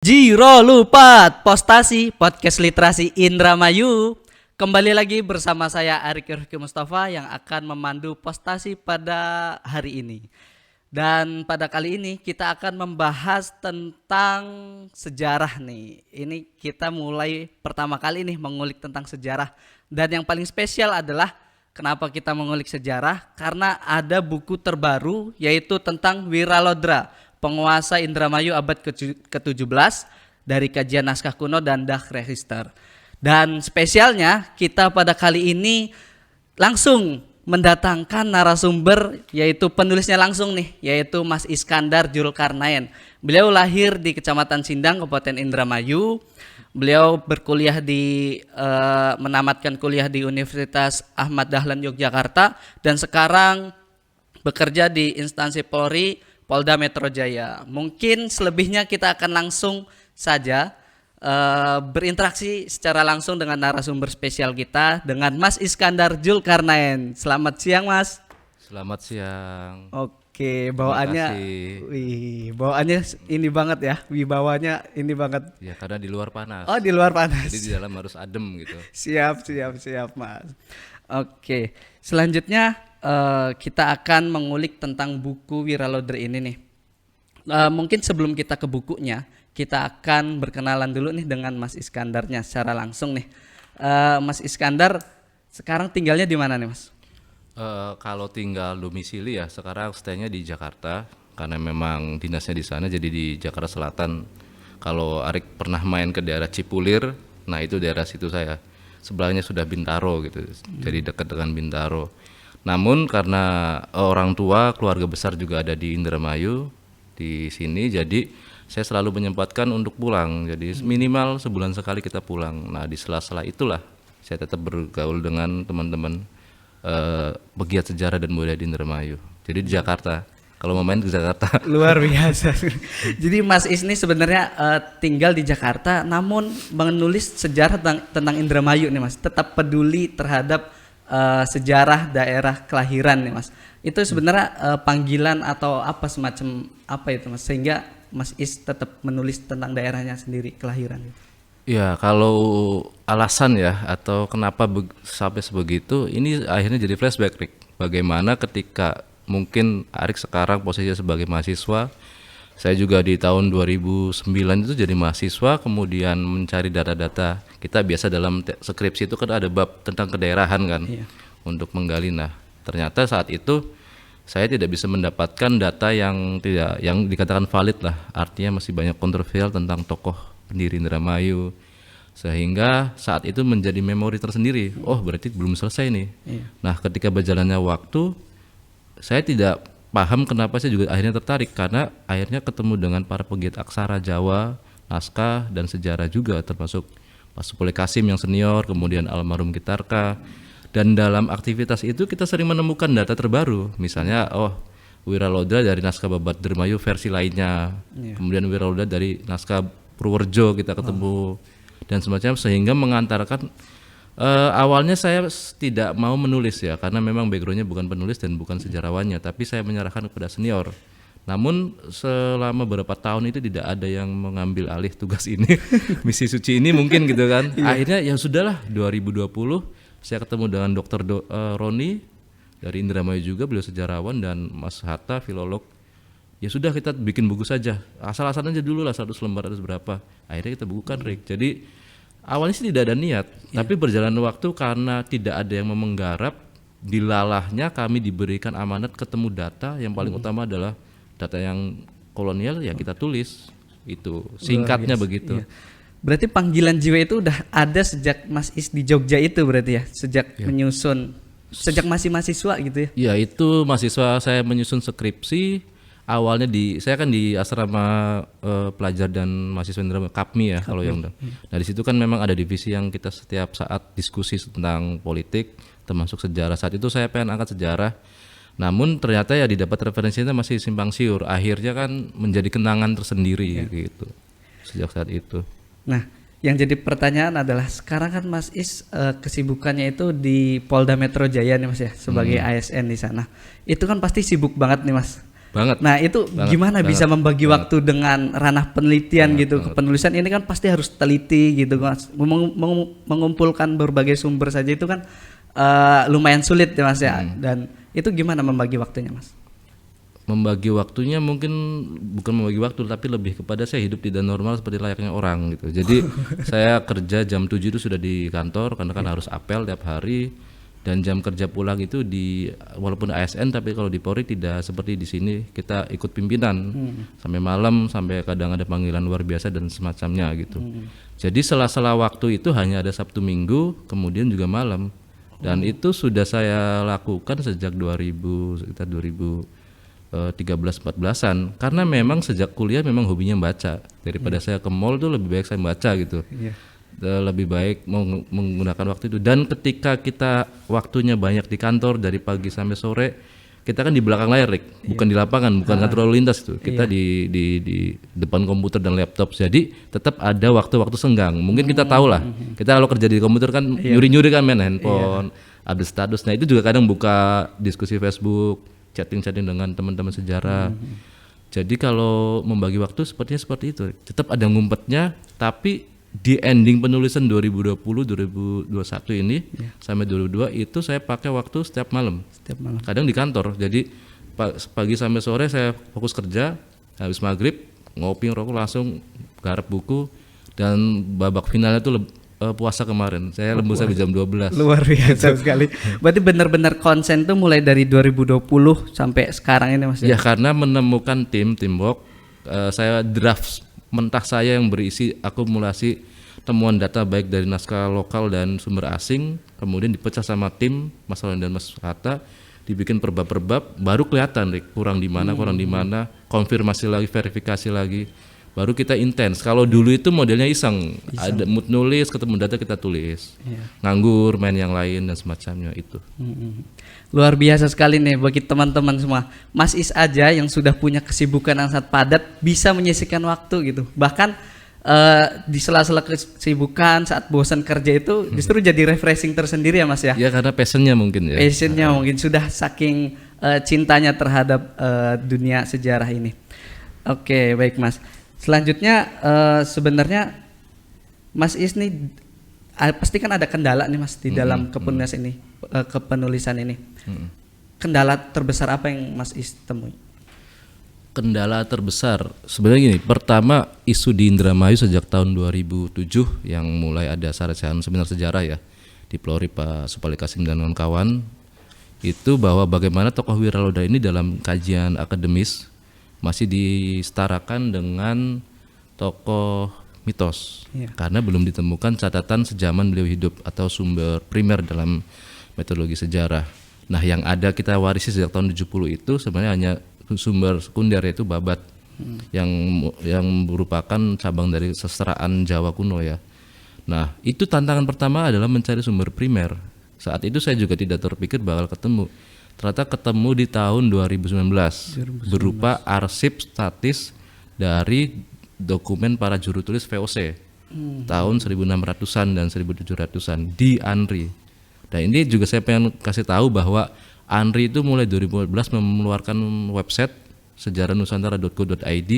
Jiro Lupat, Postasi, Podcast Literasi Indramayu. Kembali lagi bersama saya Arik Rifki Mustafa yang akan memandu Postasi pada hari ini. Dan pada kali ini kita akan membahas tentang sejarah nih. Ini kita mulai pertama kali nih mengulik tentang sejarah. Dan yang paling spesial adalah kenapa kita mengulik sejarah? Karena ada buku terbaru yaitu tentang Wiralodra, penguasa Indramayu abad ke-17 dari kajian naskah kuno dan Dak Register. Dan spesialnya kita pada kali ini langsung mendatangkan narasumber yaitu penulisnya langsung nih, yaitu Mas Iskandar Julkarnaen. Beliau lahir di Kecamatan Sindang, Kabupaten Indramayu. Beliau berkuliah menamatkan kuliah di Universitas Ahmad Dahlan Yogyakarta dan sekarang bekerja di instansi Polri Polda Metro Jaya. Mungkin selebihnya kita akan langsung saja berinteraksi secara langsung dengan narasumber spesial kita, dengan Mas Iskandar Julkarnaen. Selamat siang, Mas. Selamat siang. Oke, bawaannya, bawaannya ini banget ya, wibawanya ini banget. Ya karena di luar panas. Oh, di luar panas. Jadi di dalam harus adem gitu. Siap, Mas. Oke, selanjutnya kita akan mengulik tentang buku Wiralodra ini nih. Mungkin sebelum kita ke bukunya, kita akan berkenalan dulu nih dengan Mas Iskandarnya secara langsung nih. Mas Iskandar sekarang tinggalnya di mana nih, Mas? Kalau tinggal domisili ya sekarang stay-nya di Jakarta karena memang dinasnya di sana, jadi di Jakarta Selatan. Kalau Arik pernah main ke daerah Cipulir, nah itu daerah situ saya. Sebelahnya sudah Bintaro gitu, jadi dekat dengan Bintaro. Namun karena orang tua keluarga besar juga ada di Indramayu di sini, jadi saya selalu menyempatkan untuk pulang. Jadi minimal sebulan sekali kita pulang. Nah di sela-sela itulah saya tetap bergaul dengan teman-teman pegiat sejarah dan budaya di Indramayu. Jadi di Jakarta. Kalau mau main ke Jakarta. Luar biasa. Jadi Mas Is ini sebenarnya tinggal di Jakarta, namun menulis sejarah tentang Indramayu nih, Mas. Tetap peduli terhadap sejarah daerah kelahiran nih, Mas. Itu sebenarnya panggilan atau apa semacam apa itu, Mas, sehingga Mas Is tetap menulis tentang daerahnya sendiri, kelahiran. Ya kalau alasan ya atau kenapa sampai sebegitu, ini akhirnya jadi flashback, Rick. Bagaimana ketika mungkin Arik sekarang posisinya sebagai mahasiswa, saya juga di tahun 2009 itu jadi mahasiswa, kemudian mencari data-data. Kita biasa dalam skripsi itu kan ada bab tentang kedaerahan kan, untuk menggali. Nah, ternyata saat itu saya tidak bisa mendapatkan data yang dikatakan valid lah. Artinya masih banyak kontroversial tentang tokoh pendiri Indramayu. Sehingga saat itu menjadi memori tersendiri. Oh, berarti belum selesai nih. Nah, ketika berjalannya waktu, saya tidak paham kenapa saya juga akhirnya tertarik, karena akhirnya ketemu dengan para pegiat aksara Jawa, naskah dan sejarah juga, termasuk Pak Supole Kasim yang senior, kemudian almarhum Gitarka. Dan dalam aktivitas itu kita sering menemukan data terbaru, misalnya Wiralodra dari naskah Babat Dermayu versi lainnya, kemudian Wiralodra dari naskah Purworejo kita ketemu dan semacam, sehingga mengantarkan awalnya saya tidak mau menulis ya, karena memang backgroundnya bukan penulis dan bukan sejarawannya, tapi saya menyerahkan kepada senior. Namun selama beberapa tahun itu tidak ada yang mengambil alih tugas ini, misi suci ini mungkin gitu kan. Akhirnya ya sudahlah, 2020 saya ketemu dengan Dr. Roni dari Indramayu juga, beliau sejarawan, dan Mas Hatta filolog. Ya sudah, kita bikin buku saja, asal-asalan aja dulu lah, 100 lembar atau berapa. Akhirnya kita bukukan, Rick. Jadi awalnya sih tidak ada niat, tapi berjalan waktu karena tidak ada yang menggarap, dilalahnya kami diberikan amanat ketemu data yang paling utama adalah data yang kolonial, ya kita tulis. Itu singkatnya begitu. Berarti panggilan jiwa itu udah ada sejak Mas Is di Jogja itu berarti ya, sejak menyusun, sejak masih mahasiswa gitu ya? Ya itu mahasiswa saya menyusun skripsi. Awalnya saya kan di asrama pelajar dan mahasiswa Indramayu, KAPMI ya kalau yang. Nah di situ kan memang ada divisi yang kita setiap saat diskusi tentang politik, termasuk sejarah. Saat itu saya pengen angkat sejarah, namun ternyata ya didapat referensinya masih simpang siur. Akhirnya kan menjadi kenangan tersendiri gitu sejak saat itu. Nah, yang jadi pertanyaan adalah sekarang kan Mas Is kesibukannya itu di Polda Metro Jaya nih, Mas ya, sebagai ASN di sana. Itu kan pasti sibuk banget nih, Mas. Banget. Nah itu Banget, gimana bisa banget, membagi waktu dengan ranah penelitian gitu? Kepenulisan ini kan pasti harus teliti gitu Mas. Mengumpulkan berbagai sumber saja itu kan lumayan sulit ya Mas ya. Dan itu gimana membagi waktunya Mas? Membagi waktunya mungkin bukan membagi waktu, tapi lebih kepada saya hidup tidak normal seperti layaknya orang gitu. Jadi saya kerja jam 7 itu sudah di kantor karena kan harus apel tiap hari, dan jam kerja pulang itu di walaupun ASN tapi kalau di Polri tidak seperti di sini, kita ikut pimpinan sampai malam, sampai kadang ada panggilan luar biasa dan semacamnya gitu. Jadi sela-sela waktu itu hanya ada Sabtu Minggu, kemudian juga malam. Dan itu sudah saya lakukan sejak sekitar 13-14an, karena memang sejak kuliah memang hobinya baca. Daripada saya ke mall tuh lebih baik saya baca gitu. Lebih baik menggunakan waktu itu. Dan ketika kita waktunya banyak di kantor dari pagi sampai sore, kita kan di belakang layar, Rick, bukan di lapangan, bukan ngatur lalu lintas itu. Kita di depan komputer dan laptop. Jadi tetap ada waktu-waktu senggang. Mungkin kita tahu lah. Kita kalau kerja di komputer kan nyuri-nyuri kan main handphone, update status. Nah, itu juga kadang buka diskusi Facebook, chatting dengan teman-teman sejarah. Jadi kalau membagi waktu sepertinya seperti itu. Tetap ada ngumpetnya, tapi di ending penulisan 2020, 2021 ini sampai 2022 itu saya pakai waktu setiap malam. Kadang di kantor. Jadi pagi sampai sore saya fokus kerja, habis maghrib ngopi ngerokok langsung garap buku, dan babak finalnya tuh puasa kemarin. Saya lembur sampai jam 12. Luar biasa sekali. Berarti benar-benar konsen tuh mulai dari 2020 sampai sekarang ini Mas. Ya, karena menemukan teamwork, saya draft mentah saya yang berisi akumulasi temuan data baik dari naskah lokal dan sumber asing, kemudian dipecah sama tim Mas Roland dan Mas Hatta, dibikin per bab, baru kelihatan Rick, kurang di mana, konfirmasi lagi, verifikasi lagi. Baru kita intens. Kalau dulu itu modelnya iseng. Ada mood nulis, ketemu data kita tulis. Nganggur, main yang lain dan semacamnya itu. Luar biasa sekali nih bagi teman-teman semua. Mas Is aja yang sudah punya kesibukan yang sangat padat bisa menyisihkan waktu gitu. Bahkan di sela-sela kesibukan saat bosan kerja itu justru jadi refreshing tersendiri ya Mas ya. Ya karena passionnya mungkin ya. Passionnya mungkin sudah saking cintanya terhadap dunia sejarah ini. Oke, baik Mas. Selanjutnya sebenarnya Mas Is nih pasti kan ada kendala nih Mas di dalam kepenulisan ini. Kendala terbesar apa yang Mas Is temui? Kendala terbesar sebenarnya gini, pertama isu di Indramayu sejak tahun 2007 yang mulai ada sarjana seminar sejarah ya di Polri Pak Supali Kasim dan kawan-kawan, itu bahwa bagaimana tokoh Wiralodra ini dalam kajian akademis masih disetarakan dengan tokoh mitos, karena belum ditemukan catatan sejaman beliau hidup atau sumber primer dalam metodologi sejarah. Nah, yang ada kita warisi sejak tahun 70 itu sebenarnya hanya sumber sekunder, yaitu babat, yang merupakan cabang dari sastraan Jawa kuno ya. Nah, itu tantangan pertama adalah mencari sumber primer. Saat itu saya juga tidak terpikir bakal ketemu. Ternyata ketemu di tahun 2019 berupa arsip statis dari dokumen para juru tulis VOC tahun 1600-an dan 1700-an di ANRI. Dan ini juga saya pengen kasih tahu bahwa ANRI itu mulai 2014 mengeluarkan website sejarah-nusantara.go.id,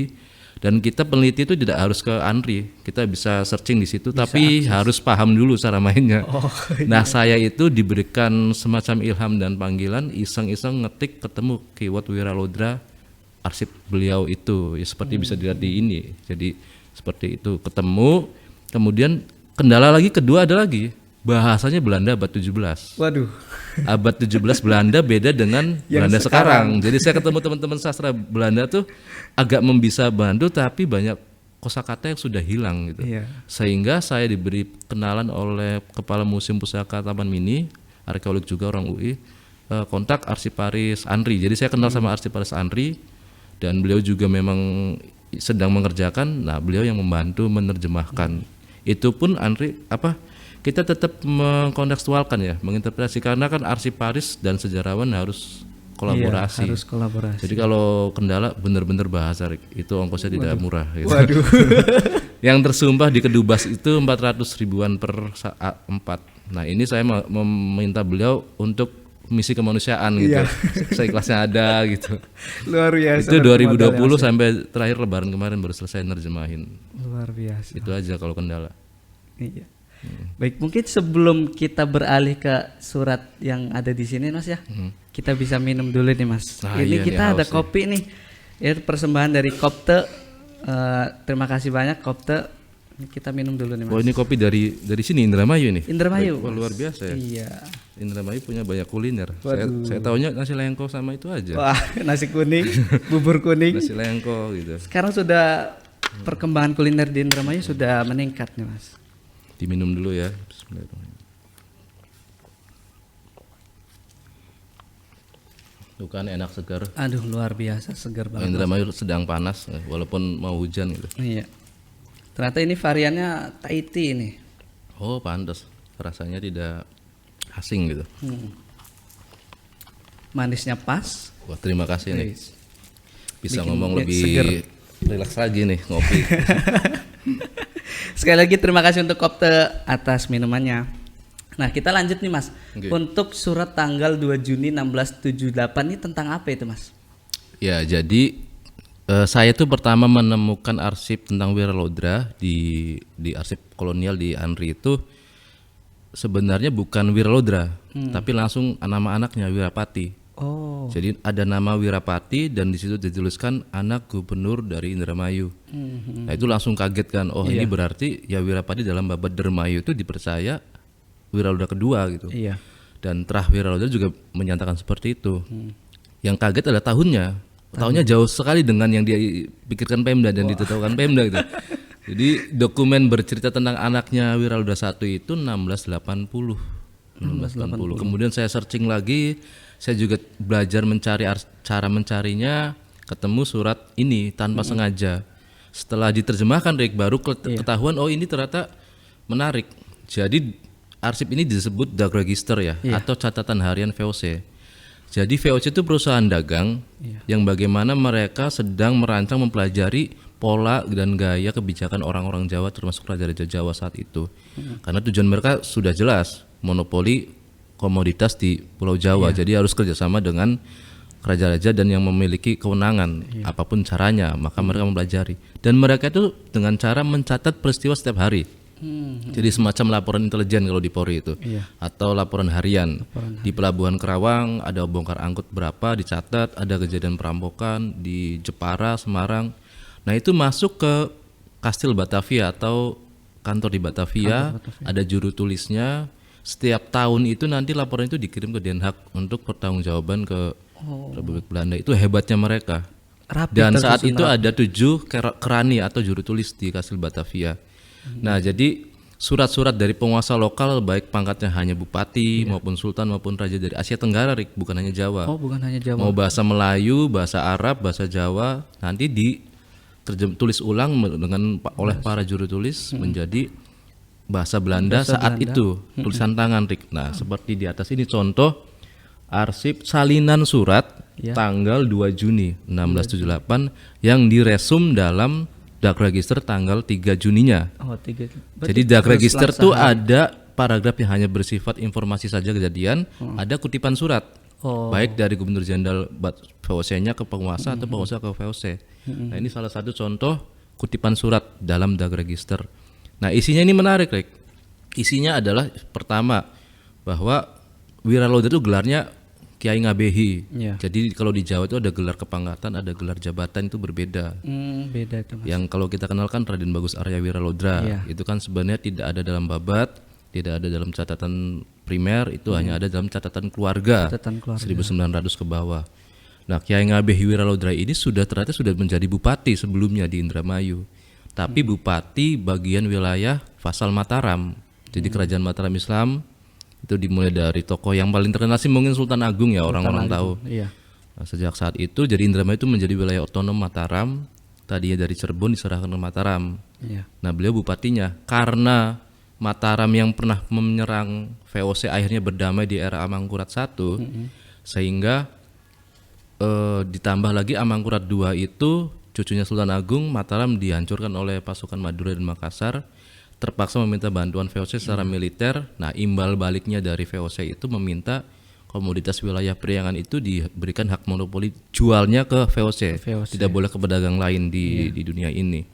dan kita peneliti itu tidak harus ke ANRI, kita bisa searching di situ, tapi harus paham dulu cara mainnya. Nah, saya itu diberikan semacam ilham dan panggilan, iseng-iseng ngetik, ketemu keyword Wiralodra, arsip beliau itu ya, seperti bisa dilihat di ini. Jadi seperti itu ketemu. Kemudian kendala lagi kedua ada lagi, bahasanya Belanda abad 17. Waduh. Abad 17 Belanda beda dengan Belanda sekarang. Jadi saya ketemu teman-teman sastra Belanda tuh agak membisa bantu, tapi banyak kosakata yang sudah hilang gitu. Sehingga saya diberi kenalan oleh Kepala Museum Pusaka Taman Mini, arkeolog juga orang UI, kontak Arsiparis ANRI. Jadi saya kenal sama Arsiparis ANRI, dan beliau juga memang sedang mengerjakan. Nah, beliau yang membantu menerjemahkan. Itu pun ANRI kita tetap mengkontekstualkan ya, menginterpretasi, karena kan arsiparis dan sejarawan harus kolaborasi. Harus kolaborasi. Jadi kalau kendala benar-benar bahasa, itu ongkosnya tidak murah. Gitu. Waduh. Yang tersumpah di Kedubas itu 400 ribuan per saat 4. Nah, ini saya meminta beliau untuk misi kemanusiaan gitu. Iya. Seikhlasnya ada gitu. Luar biasa. Itu berarti modalnya, 2020 Mas, ya. sampai terakhir lebaran kemarin baru selesai nerjemahin. Luar biasa. Itu aja kalau kendala. Iya. Baik, mungkin sebelum kita beralih ke surat yang ada di sini, Mas ya, kita bisa minum dulu nih, Mas. Nah, Ini iya nih, kita ada haus nih. kopi nih. Itu persembahan dari Kopte. Terima kasih banyak Kopte. Ini kita minum dulu nih, Mas. Oh, ini kopi dari sini Indramayu ini. Indramayu. Wah, Mas. luar biasa ya. Iya. Indramayu punya banyak kuliner. Waduh. Saya taunya nasi lengko sama itu aja. Wah, nasi kuning, bubur kuning. Nasi lengko gitu. Sekarang sudah perkembangan kuliner di Indramayu sudah meningkat nih, Mas. Diminum dulu ya. Bismillahirrahmanirrahim. Tuh kan enak segar. Aduh, luar biasa, segar banget. Indramayu sedang panas walaupun mau hujan gitu. Iya. Ternyata ini variannya Thai tea ini. Oh, pantas. Rasanya tidak asing gitu. Manisnya pas. Wah, terima kasih nih. Guys. Bisa Bikin ngomong dia lebih seger. rileks lagi nih ngopi. Sekali lagi terima kasih untuk Kopte atas minumannya. Nah, kita lanjut nih, Mas. Oke. Untuk surat tanggal 2 Juni 1678 ini tentang apa itu, Mas? Ya, jadi saya tuh pertama menemukan arsip tentang Wiralodra di arsip kolonial di Andri itu sebenarnya bukan Wiralodra, tapi langsung nama anaknya Wirapati. Oh. Jadi ada nama Wirapati dan di situ dituliskan anak gubernur dari Indramayu. Nah, itu langsung kaget kan. Oh, ini berarti ya Wirapati dalam babad Dermayu itu dipercaya Wiralodra kedua gitu. Iya. Dan Trah Wiralodra juga menyatakan seperti itu. Yang kaget adalah tahunnya. Tahunnya jauh sekali dengan yang dia pikirkan Pemda dan ditetapkan Pemda gitu. Jadi dokumen bercerita tentang anaknya Wiralodra I itu 1680. 1680. Kemudian saya searching lagi, saya juga belajar mencari cara mencarinya, ketemu surat ini tanpa sengaja. Setelah diterjemahkan Rick baru ketahuan oh ini ternyata menarik. Jadi arsip ini disebut Dag Register ya atau catatan harian VOC. Jadi VOC itu perusahaan dagang yang bagaimana mereka sedang merancang mempelajari pola dan gaya kebijakan orang-orang Jawa termasuk Raja-Raja Jawa saat itu. Karena tujuan mereka sudah jelas, monopoli komoditas di Pulau Jawa. Jadi harus kerjasama dengan raja-raja dan yang memiliki kewenangan apapun caranya, maka mereka mempelajari. Dan mereka itu dengan cara mencatat peristiwa setiap hari. Jadi semacam laporan intelijen kalau di Polri itu, atau laporan harian. Di Pelabuhan Kerawang ada bongkar angkut berapa dicatat, ada kejadian perampokan di Jepara, Semarang. Nah itu masuk ke Kastil Batavia atau kantor di Batavia, ada juru tulisnya. Setiap tahun itu nanti laporan itu dikirim ke Den Haag untuk pertanggungjawaban ke Republik Belanda. Itu hebatnya mereka. Rapi Dan tersusun saat itu rapi. ada 7 kerani atau juru tulis di Kastil Batavia. Nah, jadi surat-surat dari penguasa lokal baik pangkatnya hanya bupati maupun sultan maupun raja dari Asia Tenggara, Rik, bukan hanya Jawa. Oh, bukan hanya Jawa. Mau bahasa Melayu, bahasa Arab, bahasa Jawa, nanti tulis ulang oleh para juru tulis menjadi bahasa Belanda saat itu, tulisan tangan, Rik. Nah, seperti di atas ini contoh arsip salinan surat tanggal 2 Juni 1678 yang diresum dalam Dag Register tanggal 3 Juninya. Oh, 3. Jadi Dag Register tuh ada paragraf yang hanya bersifat informasi saja kejadian, ada kutipan surat. Baik dari Gubernur Jenderal VOC-nya ke penguasa atau penguasa ke VOC. Nah, ini salah satu contoh kutipan surat dalam Dag Register. Nah, isinya ini menarik, Rick. Isinya adalah pertama bahwa Wiralodra itu gelarnya Kiai Ngabehi. Jadi kalau di Jawa itu ada gelar kepangkatan, ada gelar jabatan itu berbeda. Beda itu, Mas. Yang kalau kita kenalkan Raden Bagus Arya Wiralodra, itu kan sebenarnya tidak ada dalam babat, tidak ada dalam catatan primer, itu hanya ada dalam catatan keluarga. Catatan keluarga. 1900 ke bawah. Nah, Kiai Ngabehi Wiralodra ini ternyata sudah menjadi bupati sebelumnya di Indramayu. Tapi bupati bagian wilayah Fasal Mataram. Jadi kerajaan Mataram Islam itu dimulai dari tokoh yang paling terkenal sih mungkin Sultan Agung ya, orang-orang tahu. Iya. Nah, sejak saat itu jadi Indramayu itu menjadi wilayah otonom Mataram. Tadinya dari Cirebon diserahkan ke Mataram. Iya. Nah, beliau bupatinya karena Mataram yang pernah menyerang VOC akhirnya berdamai di era Amangkurat I, sehingga ditambah lagi Amangkurat II itu cucunya Sultan Agung, Mataram dihancurkan oleh pasukan Madura dan Makassar, terpaksa meminta bantuan VOC secara militer. Nah, imbal baliknya dari VOC itu meminta komoditas wilayah Priangan itu diberikan hak monopoli jualnya ke VOC, tidak boleh ke pedagang lain di dunia ini.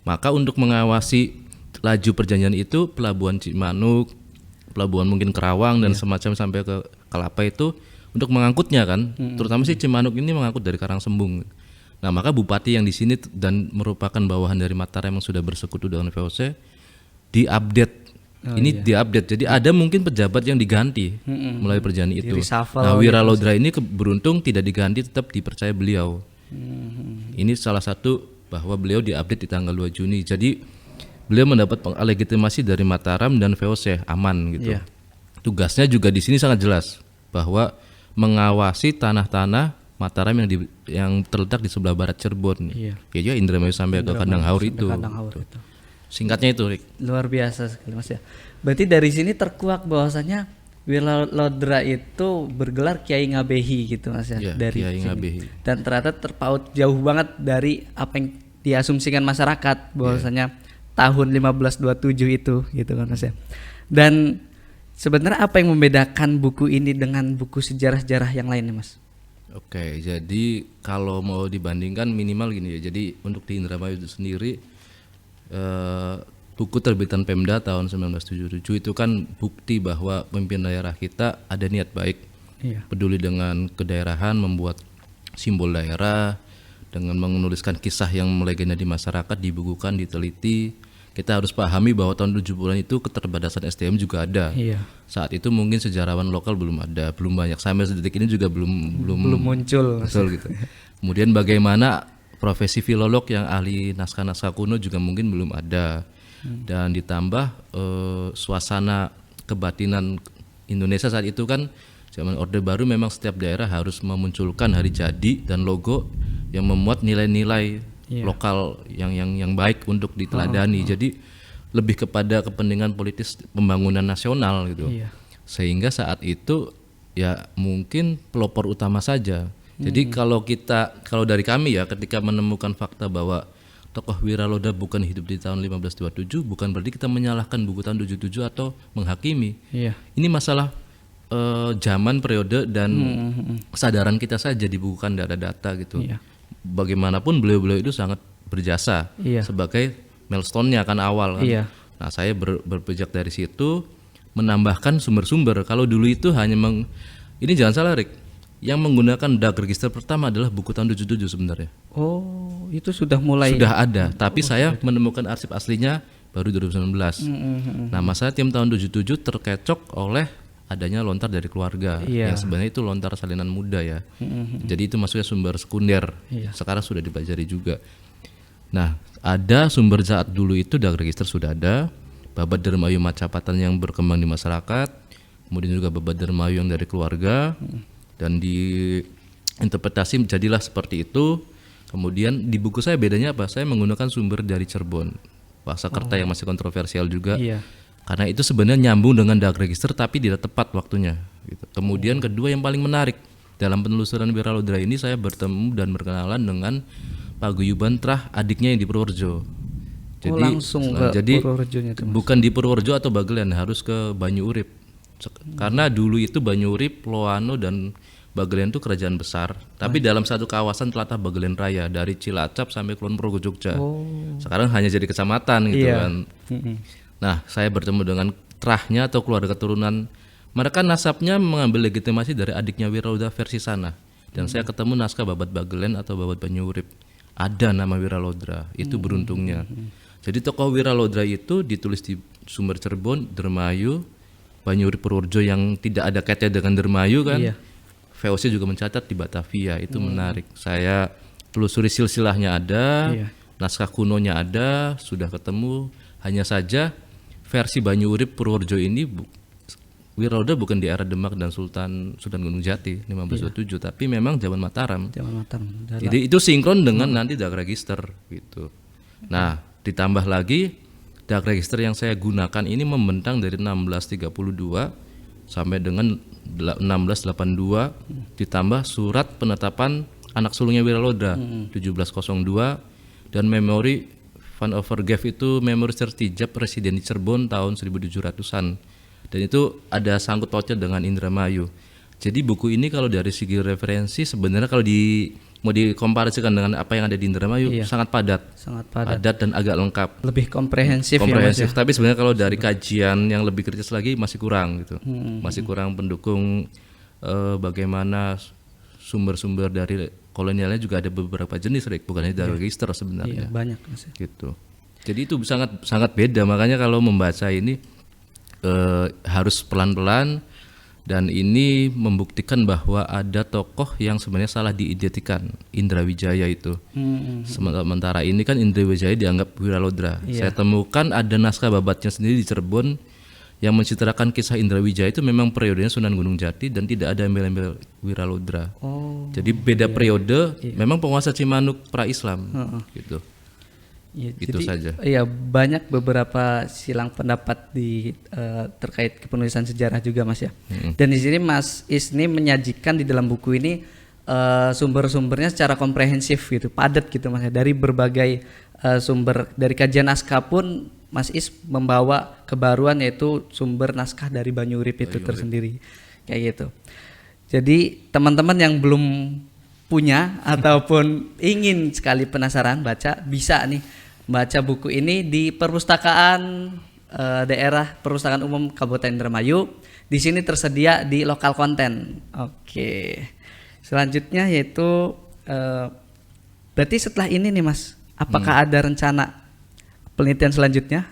Maka untuk mengawasi laju perjanjian itu, pelabuhan Cimanuk, pelabuhan mungkin Kerawang dan semacam sampai ke Kelapa itu untuk mengangkutnya kan, terutama sih Cimanuk ini mengangkut dari Karangsembung. Nah maka bupati yang di sini dan merupakan bawahan dari Mataram yang sudah bersekutu dengan VOC diupdate. Diupdate. Jadi ada mungkin pejabat yang diganti melalui perjanjian itu. Nah Wira Lodra ini beruntung tidak diganti, tetap dipercaya beliau. Ini salah satu bahwa beliau diupdate di tanggal 2 Juni. Jadi beliau mendapat legitimasi dari Mataram dan VOC aman gitu. Tugasnya juga di sini sangat jelas bahwa mengawasi tanah-tanah Mataram yang terletak di sebelah barat Cirebon. Ya Indramayu sampai ke Kandang Haur itu. Singkatnya itu, Rik. Luar biasa sekali Mas ya. Berarti dari sini terkuak bahwasanya Wira Lodra itu bergelar Kiai Ngabehi gitu Mas ya, dari Kiai sini. Ngabehi. Dan ternyata terpaut jauh banget dari apa yang diasumsikan masyarakat bahwasanya tahun 1527 itu gitu kan Mas ya. Dan sebenarnya apa yang membedakan buku ini dengan buku sejarah-sejarah yang lainnya Mas? Oke, jadi kalau mau dibandingkan minimal gini ya. Jadi untuk di Indramayu itu sendiri buku terbitan Pemda tahun 1977 itu kan bukti bahwa pemimpin daerah kita ada niat baik, peduli dengan kedaerahan, membuat simbol daerah dengan menuliskan kisah yang melegenda di masyarakat, dibukukan, diteliti. Kita harus pahami bahwa tahun 70-an itu keterbatasan SDM juga ada. Saat itu mungkin sejarawan lokal belum ada, belum banyak, sampai detik ini juga belum muncul. Betul gitu. Kemudian bagaimana profesi filolog yang ahli naskah-naskah kuno juga mungkin belum ada. Dan ditambah suasana kebatinan Indonesia saat itu kan zaman Orde Baru, memang setiap daerah harus memunculkan hari jadi dan logo yang memuat nilai-nilai lokal yang baik untuk diteladani. Jadi lebih kepada kepentingan politis pembangunan nasional gitu. Sehingga saat itu ya mungkin pelopor utama saja. Jadi kalau dari kami ya, ketika menemukan fakta bahwa tokoh Wira Lodra bukan hidup di tahun 1527, bukan berarti kita menyalahkan buku tahun 77 atau menghakimi. Ini masalah zaman, periode dan kesadaran kita saja, dibukukan data-data gitu. Bagaimanapun beliau-beliau itu sangat berjasa sebagai milestone-nya kan awal kan. Nah saya berpijak dari situ menambahkan sumber-sumber. Kalau dulu itu hanya ini jangan salah Rik, yang menggunakan DAG register pertama adalah buku tahun 77 sebenarnya. Oh, itu sudah mulai. Sudah ada, tapi saya menemukan arsip aslinya baru 2019. Nah, masa tim tahun 77 terkecok oleh adanya lontar dari keluarga yang sebenarnya itu lontar salinan muda ya. Jadi itu masuknya sumber sekunder. Sekarang sudah dipelajari juga. Nah, ada sumber saat dulu itu DAG register sudah ada, babat dermayu Macapatan yang berkembang di masyarakat, kemudian juga babat dermayu yang dari keluarga. Dan diinterpretasi jadilah seperti itu. Kemudian di buku saya bedanya apa? Saya menggunakan sumber dari Cirebon, Wasakta yang masih kontroversial juga. Karena itu sebenarnya nyambung dengan DAG register tapi tidak tepat waktunya gitu. Kemudian kedua yang paling menarik, dalam penelusuran Wira Lodra ini saya bertemu dan berkenalan dengan paguyuban Trah adiknya yang di Purworejo. Jadi langsung ke Purworejonya itu, bukan di Purworejo atau Bagelen, harus ke Banyu Urip. Karena dulu itu Banyu Urip, Loano dan Bagelen itu kerajaan besar, tapi dalam satu kawasan telatah Bagelen Raya dari Cilacap sampai Kulon Progo Jogja. Sekarang hanya jadi kecamatan gitu kan. Nah, saya bertemu dengan Trahnya atau keluarga keturunan. Mereka nasabnya mengambil legitimasi dari adiknya Wira Lodra versi sana. Dan saya ketemu naskah babat Bagelen atau babat Banyu Urip. Ada nama Wira Lodra, itu beruntungnya. Jadi tokoh Wira Lodra itu ditulis di sumber Cirebon, Dermayu, Banyu Urip, Purworejo yang tidak ada kaitnya dengan Dermayu kan. VOC juga mencatat di Batavia, itu menarik. Saya telusuri silsilahnya ada, naskah kunonya ada, sudah ketemu. Hanya saja versi Banyu Urip Purworejo ini Wira Lodra bukan di era Demak dan Sultan Gunung Jati 1527, tapi memang zaman Mataram. Jadi itu sinkron dengan nanti DAG register gitu. Nah, ditambah lagi DAG register yang saya gunakan ini membentang dari 1632 sampai dengan 1682, ditambah surat penetapan anak sulungnya Wira Lodra 1702 dan memori Van Overgave itu memori sertijab Presiden di Cirebon tahun 1700-an. Dan itu ada sangkut pautnya dengan Indramayu. Jadi buku ini kalau dari segi referensi sebenarnya kalau mau dikomparasikan dengan apa yang ada di Indramayu sangat padat. Sangat padat. Padat dan agak lengkap. Lebih komprehensif, Komprehensif. ya Mas ya. Tapi sebenarnya kalau dari kajian yang lebih kritis lagi masih kurang gitu. Masih kurang pendukung bagaimana sumber-sumber dari kolonialnya juga ada beberapa jenis, Rick. Bukan hanya dari register Iya, sebenarnya. banyak Mas ya. Gitu. Jadi itu sangat sangat beda. Makanya kalau membaca ini harus pelan-pelan. Dan ini membuktikan bahwa ada tokoh yang sebenarnya salah diidentikan, Indra Wijaya itu. Sementara ini kan Indra Wijaya dianggap Wiralodra. Saya temukan ada naskah babatnya sendiri di Cirebon yang menceritakan kisah Indra Wijaya itu memang periodenya Sunan Gunung Jati dan tidak ada embel-embel Wiralodra. Jadi beda periode, memang penguasa Cimanuk pra-Islam gitu. Ya, Itu saja. Iya, banyak beberapa silang pendapat di terkait kepenulisan sejarah juga Mas ya. Dan di sini Mas Is ini menyajikan di dalam buku ini sumber-sumbernya secara komprehensif gitu, padat gitu Mas ya. Dari berbagai sumber, dari kajian naskah pun Mas Is membawa kebaruan yaitu sumber naskah dari Banyu Urip itu tersendiri. Kayak gitu. Jadi teman-teman yang belum punya ataupun ingin sekali penasaran baca, bisa nih baca buku ini di perpustakaan daerah Perpustakaan Umum Kabupaten Indramayu. Di sini tersedia di lokal konten. Oke. Selanjutnya yaitu berarti setelah ini nih Mas, apakah ada rencana penelitian selanjutnya?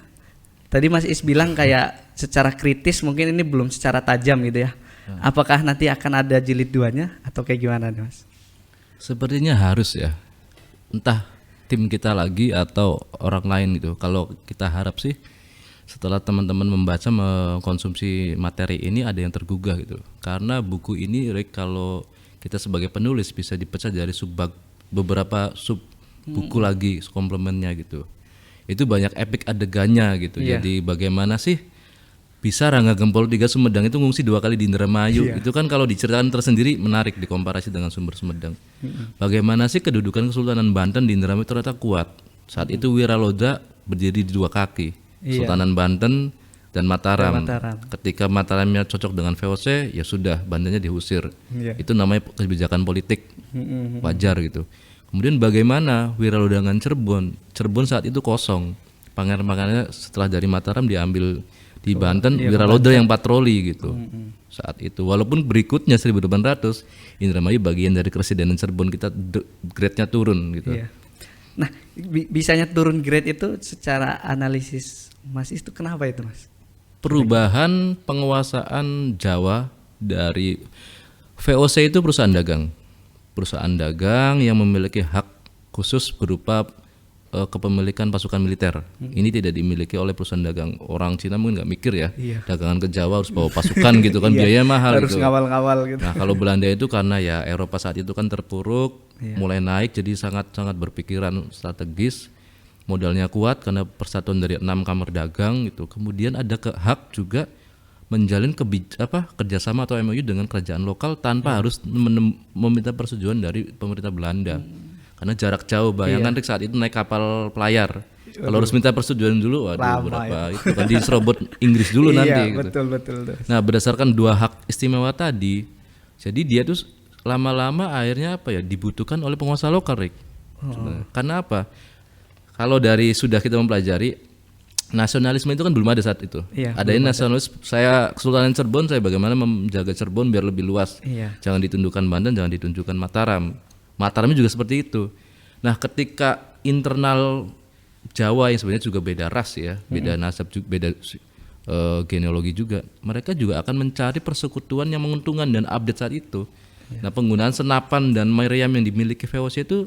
Tadi Mas Is bilang kayak secara kritis mungkin ini belum secara tajam gitu ya. Apakah nanti akan ada jilid 2-nya atau kayak gimana nih Mas? Sepertinya harus ya. Entah tim kita lagi atau orang lain gitu. Kalau kita harap sih setelah teman-teman membaca, mengkonsumsi materi ini ada yang tergugah gitu. Karena buku ini Rick, kalau kita sebagai penulis bisa dipecah dari beberapa sub buku lagi komplemennya gitu. Itu banyak epic adegannya gitu. Jadi bagaimana sih bisa Rangga Gempol 3 Sumedang itu ngungsi 2 kali di Indramayu. Itu kan kalau diceritakan tersendiri menarik dikomparasi dengan sumber Sumedang. Bagaimana sih kedudukan Kesultanan Banten di Indramayu ternyata kuat. Saat itu Wiralodra berdiri di 2 kaki. Kesultanan Banten dan Mataram. Ketika Mataramnya cocok dengan VOC, ya sudah Bantennya diusir. Itu namanya kebijakan politik. Wajar gitu. Kemudian bagaimana Wiralodra dengan Cirebon? Cirebon saat itu kosong. Pangeran-pangerannya setelah dari Mataram diambil di Banten, Wiralodra yang patroli gitu saat itu. Walaupun berikutnya 1800 Indramayu bagian dari Keresiden Cirebon, kita grade-nya turun gitu. Nah, bisanya turun grade itu secara analisis Mas itu kenapa itu Mas? Perubahan penguasaan Jawa dari VOC itu perusahaan dagang yang memiliki hak khusus berupa kepemilikan pasukan militer. Ini tidak dimiliki oleh perusahaan dagang. Orang Cina mungkin nggak mikir ya, dagangan ke Jawa harus bawa pasukan gitu kan, biaya mahal harus gitu. ngawal-ngawal gitu. Nah kalau Belanda itu karena ya Eropa saat itu kan terpuruk, mulai naik, jadi sangat berpikiran strategis, modalnya kuat karena persatuan dari 6 kamar dagang gitu. Kemudian ada hak juga menjalin kerjasama atau MOU dengan kerajaan lokal tanpa harus meminta persetujuan dari pemerintah Belanda. Karena jarak jauh, bayangkan saat itu naik kapal pelayar. Kalau harus minta persetujuan dulu, waduh berapa itu kan diserobot Inggris dulu nanti. Gitu. Betul. Nah berdasarkan 2 hak istimewa tadi, jadi dia tuh lama-lama akhirnya dibutuhkan oleh penguasa lokal, Rick. Karena apa? Kalau dari sudah kita mempelajari nasionalisme itu kan belum ada saat itu. Adain nasionalis, saya Kesultanan Cirebon, saya bagaimana menjaga Cirebon biar lebih luas. Jangan ditundukkan Banten, jangan ditundukkan Mataram. Mataramnya juga seperti itu. Nah, ketika internal Jawa yang sebenarnya juga beda ras ya, beda nasab, beda genealogi juga, mereka juga akan mencari persekutuan yang menguntungkan dan update saat itu. Nah, penggunaan senapan dan meriam yang dimiliki VOC itu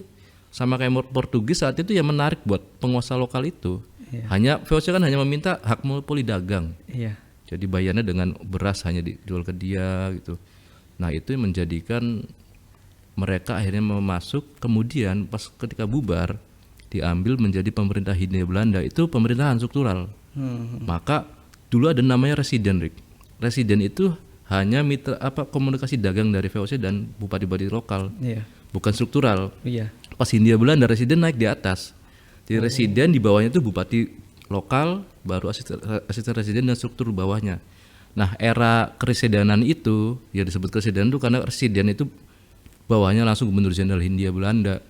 sama kayak Portugis saat itu yang menarik buat penguasa lokal itu. Hanya VOC kan hanya meminta hak monopoli dagang. Jadi bayarnya dengan beras hanya dijual ke dia gitu. Nah, itu yang menjadikan mereka akhirnya masuk, kemudian pas ketika bubar diambil menjadi pemerintah Hindia Belanda, itu pemerintahan struktural. Maka dulu ada namanya residen, Rick. Residen itu hanya mitra komunikasi dagang dari VOC dan bupati-bupati lokal, bukan struktural. Pas Hindia Belanda residen naik di atas. Jadi residen di bawahnya itu bupati lokal, baru asisten residen dan struktur bawahnya. Nah, era keresidenan itu, ya disebut keresidenan itu karena residen itu bawahnya langsung Gubernur Jenderal Hindia Belanda.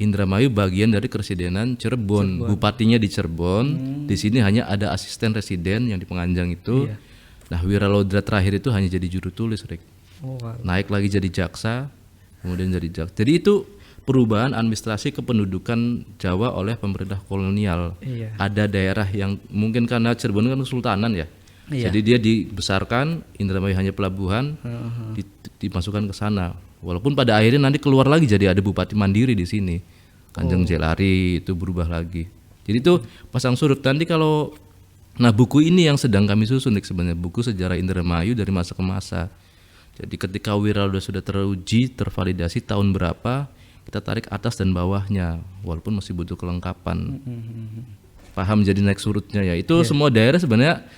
Indramayu bagian dari keresidenan Cirebon. Bupatinya di Cirebon. Di sini hanya ada asisten residen yang di Penganjang itu. Nah, Wiralodra terakhir itu hanya jadi juru tulis, Rick. Naik lagi jadi jaksa, kemudian jadi jaksa. Jadi itu perubahan administrasi kependudukan Jawa oleh pemerintah kolonial. Ada daerah yang mungkin karena Cirebon kan kesultanan ya. Jadi dia dibesarkan, Indramayu hanya pelabuhan, dimasukkan ke sana. Walaupun pada akhirnya nanti keluar lagi jadi ada bupati mandiri di sini. Kanjeng Jelari itu berubah lagi. Jadi itu pasang surut. Nanti kalau buku ini yang sedang kami susun sebenarnya, buku sejarah Indramayu dari masa ke masa. Jadi ketika Wiralodra sudah teruji, tervalidasi tahun berapa, kita tarik atas dan bawahnya, walaupun masih butuh kelengkapan. Paham jadi naik surutnya ya. Itu semua daerah sebenarnya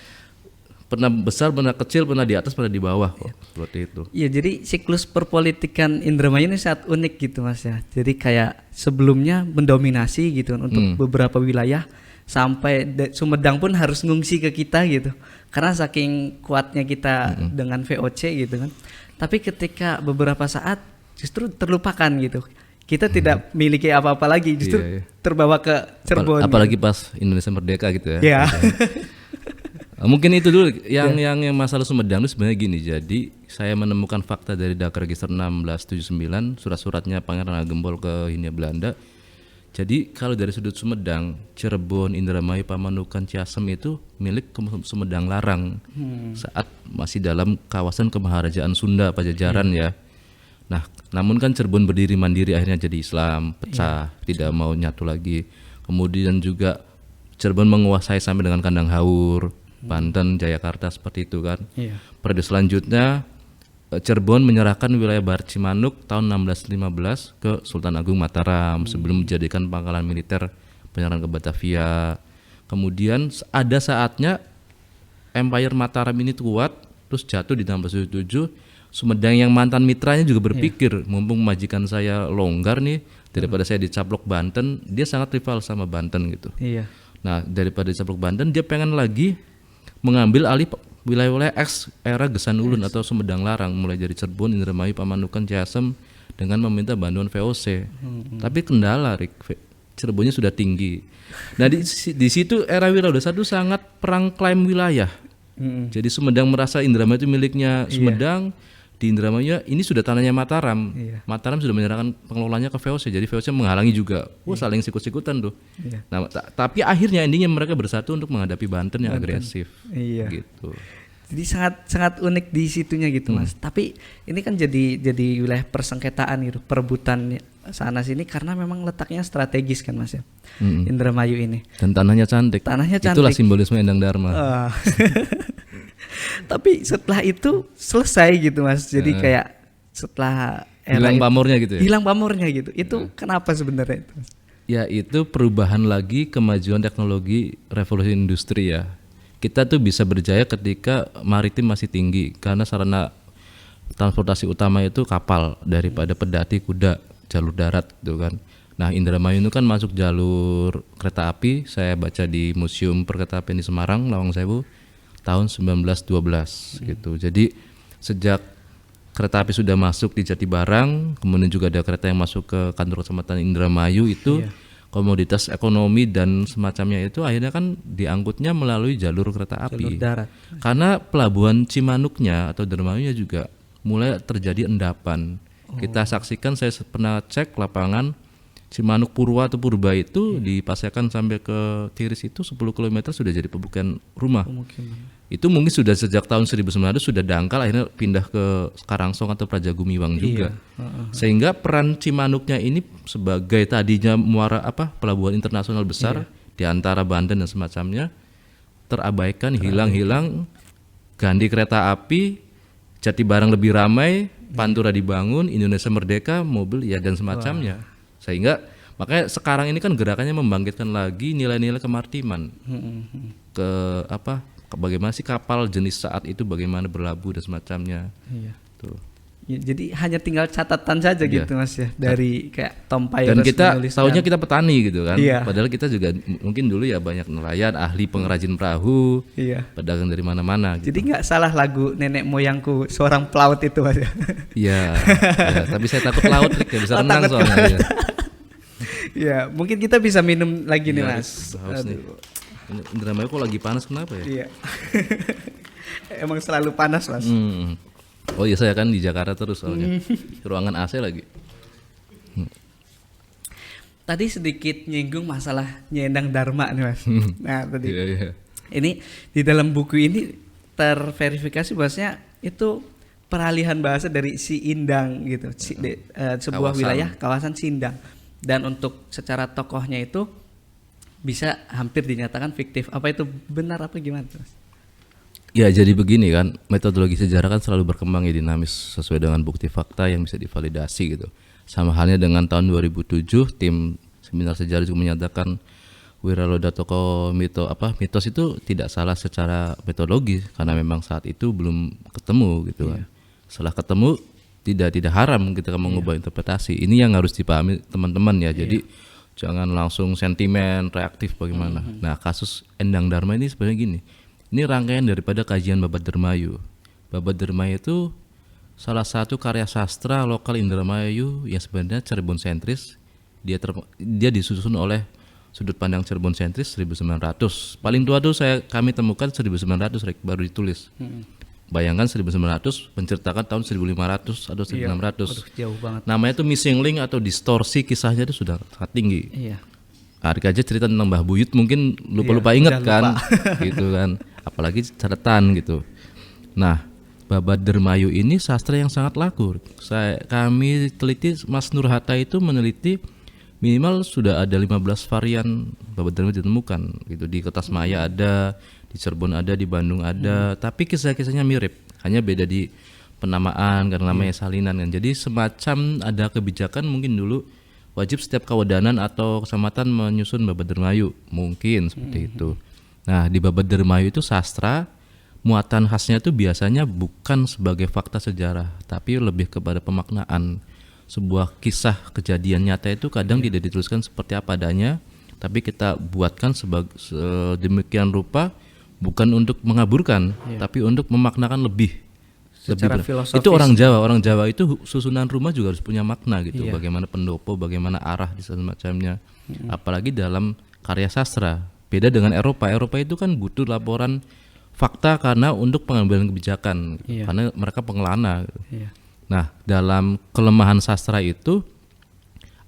pernah besar, pernah kecil, pernah di atas, pernah di bawah kok. Seperti itu. Iya, jadi siklus perpolitikan Indramayu ini sangat unik gitu Mas ya. Jadi kayak sebelumnya mendominasi gitu kan untuk beberapa wilayah, sampai Sumedang pun harus ngungsi ke kita gitu. Karena saking kuatnya kita dengan VOC gitu kan. Tapi ketika beberapa saat justru terlupakan gitu. Kita tidak miliki apa-apa lagi, justru terbawa ke Cirebon. Apalagi pas Indonesia merdeka gitu ya. Iya. Mungkin itu dulu yang masalah Sumedang itu sebenarnya gini. Jadi saya menemukan fakta dari Dak Register 1679, surat-suratnya Pangeran Agempol ke Hindia Belanda. Jadi kalau dari sudut Sumedang, Cirebon, Indramayu, Pamanukan, Ciasem itu milik Sumedang Larang saat masih dalam kawasan Kemaharajaan Sunda Pajajaran ya. Nah, namun kan Cirebon berdiri mandiri akhirnya jadi Islam, pecah, tidak mau nyatu lagi. Kemudian juga Cirebon menguasai sampai dengan Kandang Haur, Banten, Jayakarta seperti itu kan. Periode selanjutnya Cirebon menyerahkan wilayah Barat Cimanuk tahun 1615 ke Sultan Agung Mataram sebelum menjadikan pangkalan militer penyerangan ke Batavia. Kemudian ada saatnya Empire Mataram ini kuat, terus jatuh di tahun 1677. Sumedang yang mantan mitranya juga berpikir, mumpung majikan saya longgar nih, daripada saya dicaplok Banten, dia sangat rival sama Banten gitu. Nah, daripada dicaplok Banten, dia pengen lagi mengambil alih wilayah-wilayah ex era Gesan Ulun atau Sumedang Larang, mulai dari Cirebon, Indramayu, Pamanukan, Ciasem, dengan meminta bantuan VOC. Tapi kendala, Cirebonnya sudah tinggi. Nah, di situ era Wiralodra I sangat perang klaim wilayah. Jadi Sumedang merasa Indramayu itu miliknya Sumedang. Di Indramayu ini sudah tanahnya Mataram. Mataram sudah menyerahkan pengelolanya ke VOC, jadi VOC menghalangi juga. Saling sikut-sikutan tuh. Nah, tapi akhirnya endingnya mereka bersatu untuk menghadapi Banten yang agresif. Gitu. Jadi sangat unik di situnya gitu Mas. Tapi ini kan jadi wilayah persengketaan gitu, perebutan sana sini karena memang letaknya strategis kan Mas ya. Indramayu ini. Dan tanahnya cantik. Itulah simbolisme Endang Dharma. Tapi setelah itu selesai gitu Mas. Jadi kayak setelah hilang pamornya gitu ya. Hilang pamornya gitu. Itu kenapa sebenarnya itu? Ya, itu perubahan lagi kemajuan teknologi revolusi industri ya. Kita tuh bisa berjaya ketika maritim masih tinggi karena sarana transportasi utama itu kapal daripada pedati, kuda, jalur darat gitu kan. Nah, Indramayu itu kan masuk jalur kereta api. Saya baca di Museum Perkeretaapian di Semarang, Lawang Sewu, tahun 1912 gitu. Jadi sejak kereta api sudah masuk di Jatibarang, kemudian juga ada kereta yang masuk ke kantor kecamatan Indramayu itu, komoditas ekonomi dan semacamnya itu akhirnya kan diangkutnya melalui jalur kereta api. Jalur darat. Karena pelabuhan Cimanuknya atau Dermayunya juga mulai terjadi endapan. Kita saksikan, saya pernah cek lapangan Cimanuk Purwa atau Purba itu dipasarkan sampai ke Tiris itu 10 km sudah jadi pemukiman rumah. Itu mungkin sudah sejak tahun 1900 sudah dangkal, akhirnya pindah ke Karangsong atau Praja Gumiwang juga. Sehingga peran Cimanuknya ini sebagai tadinya muara pelabuhan internasional besar di antara Banten dan semacamnya terabaikan, hilang. Ganti kereta api, Jatibarang lebih ramai, Pantura dibangun, Indonesia merdeka, mobil dan semacamnya. Sehingga makanya sekarang ini kan gerakannya membangkitkan lagi nilai-nilai kemaritiman. Ke bagaimana sih kapal jenis saat itu bagaimana berlabuh dan semacamnya. Tuh. Ya, jadi hanya tinggal catatan saja Iya. gitu Mas ya dari kayak Tom Dan Pyrus kita menuliskan. taunya kita petani gitu kan. Iya. Padahal kita juga mungkin dulu ya banyak nelayan, ahli pengrajin perahu, Iya. pedagang dari mana-mana gitu. Jadi nggak salah lagu nenek moyangku seorang pelaut itu Mas ya. Iya, ya, tapi saya takut laut, Rik, ya bisa Oh, renang takut soalnya. laut. Ya. Ya, mungkin kita bisa minum lagi nih Iya, Mas. Rik, haus nih. Aduh. Ini Indramayu kok lagi panas kenapa ya? Iya. Emang selalu panas Mas. Oh iya, saya kan di Jakarta terus soalnya. Ruangan AC lagi. Tadi sedikit nyinggung masalah Nyendang Dharma nih Mas. Nah, tadi Iya, iya. ini di dalam buku ini terverifikasi bahwasanya itu peralihan bahasa dari Si Indang gitu, sebuah Kawasan. wilayah kawasan Sindang. Dan untuk secara tokohnya itu bisa hampir dinyatakan fiktif. Apa itu benar apa gimana, Mas? Ya jadi begini kan, metodologi sejarah kan selalu berkembang ya, dinamis sesuai dengan bukti fakta yang bisa divalidasi gitu. Sama halnya dengan tahun 2007 tim seminar sejarah juga menyatakan Wiraloda Toko mitos itu tidak salah secara metodologi karena memang saat itu belum ketemu gitu kan. Setelah ketemu tidak haram kita mengubah interpretasi. Ini yang harus dipahami teman-teman ya. Jadi jangan langsung sentimen reaktif bagaimana. Nah, kasus Endang Dharma ini sebenarnya gini. Ini rangkaian daripada kajian Babat Dermayu. Babat Dermayu itu salah satu karya sastra lokal Indramayu yang sebenarnya Cirebon sentris. Dia disusun oleh sudut pandang Cirebon sentris 1900. Paling tua tuh kami temukan 1900 baru ditulis. Bayangkan 1900 menceritakan tahun 1500 atau 1600. Waduh, jauh banget. Namanya tuh missing link atau distorsi kisahnya itu sudah sangat tinggi. Iya. Arik aja cerita tentang Mbah Buyut mungkin lupa-lupa ingat udah kan, lupa. gitu kan. Apalagi catatan gitu. Nah, Babat Dermayu ini sastra yang sangat laku. Kami teliti, Mas Nur Hatta itu meneliti minimal sudah ada 15 varian Babat Dermayu ditemukan gitu. Di Kertasmaya ada, di Cirebon ada, di Bandung ada, tapi kisah-kisahnya mirip, hanya beda di penamaan karena namanya salinan kan. Jadi semacam ada kebijakan mungkin dulu wajib setiap kawadanan atau kecamatan menyusun Babat Dermayu, mungkin seperti itu. Nah, di Babat Dermayu itu sastra muatan khasnya itu biasanya bukan sebagai fakta sejarah, tapi lebih kepada pemaknaan. Sebuah kisah kejadian nyata itu kadang tidak dituliskan seperti apa adanya, tapi kita buatkan sedemikian rupa bukan untuk mengaburkan, tapi untuk memaknakan lebih. Secara Lebih filosofis. itu orang Jawa itu susunan rumah juga harus punya makna gitu. Bagaimana pendopo, bagaimana arah di semacamnya. Apalagi dalam karya sastra. Beda dengan Eropa itu kan butuh laporan fakta karena untuk pengambilan kebijakan, karena mereka pengelana gitu. Nah, dalam kelemahan sastra itu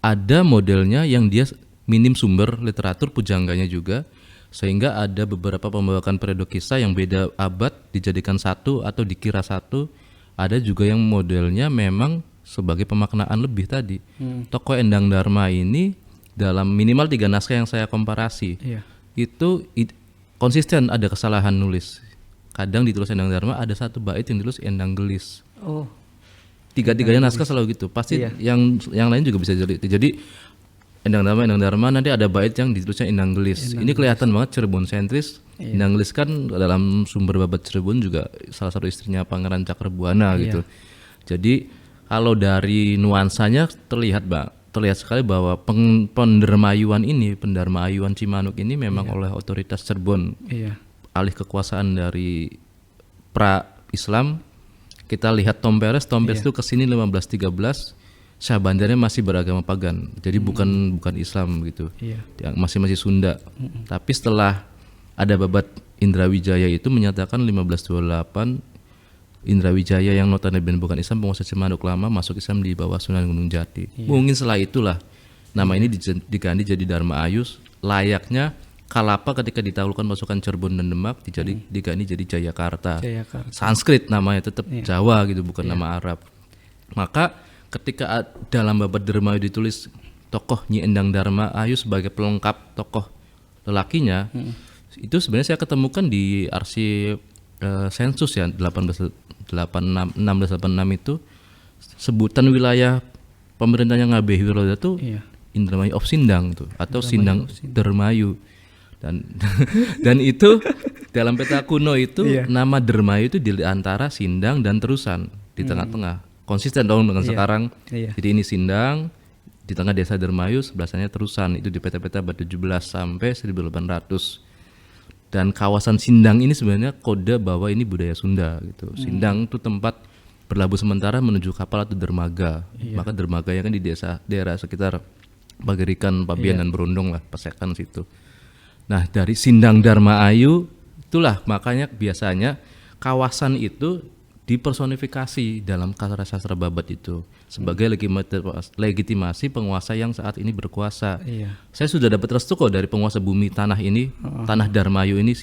ada modelnya yang dia minim sumber literatur pujangganya juga, sehingga ada beberapa pembawakan periode kisah yang beda abad dijadikan satu atau dikira satu. Ada juga yang modelnya memang sebagai pemaknaan lebih tadi. Tokoh Endang Dharma ini dalam minimal 3 naskah yang saya komparasi itu konsisten ada kesalahan nulis. Kadang ditulis Endang Dharma ada satu bait yang ditulis Endang Gelis. Oh. Tiga-tiganya naskah selalu gitu. Pasti yang lain juga bisa jadi Endang Dharma nanti ada bait yang ditulisnya Endang Gelis. Ini kelihatan banget Cirebon sentris. Endang Gelis kan dalam sumber Babat Cirebon juga salah satu istrinya Pangeran Cakrabuana gitu. Jadi kalau dari nuansanya terlihat sekali bahwa pendermayuan Cimanuk ini memang oleh otoritas Cirebon. Alih kekuasaan dari pra-Islam. Kita lihat Tom Pyrus itu kesini 1513. Syah Bandarnya masih beragama pagan, jadi bukan Islam gitu, masih Sunda. Tapi setelah ada Babat Indrawijaya itu menyatakan 1528 Indrawijaya yang notabene bukan Islam, penguasa Cimanuk lama masuk Islam di bawah Sunan Gunung Jati. Mungkin setelah itulah nama ini diganti jadi Dharma Ayus, layaknya Kalapa ketika ditaklukkan pasukan Cirebon dan Demak diganti jadi Jayakarta. Sanskrit namanya tetap Jawa gitu, bukan nama Arab. Maka ketika dalam Babat Dermayu ditulis tokoh Nyi Endang Dharma Ayu sebagai pelengkap tokoh lelakinya, itu sebenarnya saya ketemukan di arsip sensus ya 1686 itu sebutan wilayah pemerintahnya Ngabeh Wiraloda itu Indramayu of Sindang tuh, atau Sindang Dermayu, dan itu dalam peta kuno itu nama Dermayu itu di antara Sindang dan Terusan di tengah-tengah. konsisten dong dengan Iya. sekarang. Iya. Jadi ini Sindang di tengah desa Dermayu, sebelahnya Terusan, itu di peta-peta abad 17 sampai 1800. Dan kawasan Sindang ini sebenarnya kode bahwa ini budaya Sunda gitu. Sindang itu tempat berlabuh sementara menuju kapal atau dermaga. Maka dermaganya kan di daerah sekitar Pagerikan, Pabian dan Berondong lah, Pasekan situ. Nah, dari Sindang Dharma Ayu itulah makanya biasanya kawasan itu dipersonifikasi dalam sastra babat itu sebagai legitimasi penguasa yang saat ini berkuasa. Iya. Saya sudah dapat restu kok dari penguasa bumi tanah ini, tanah Darmayu ini,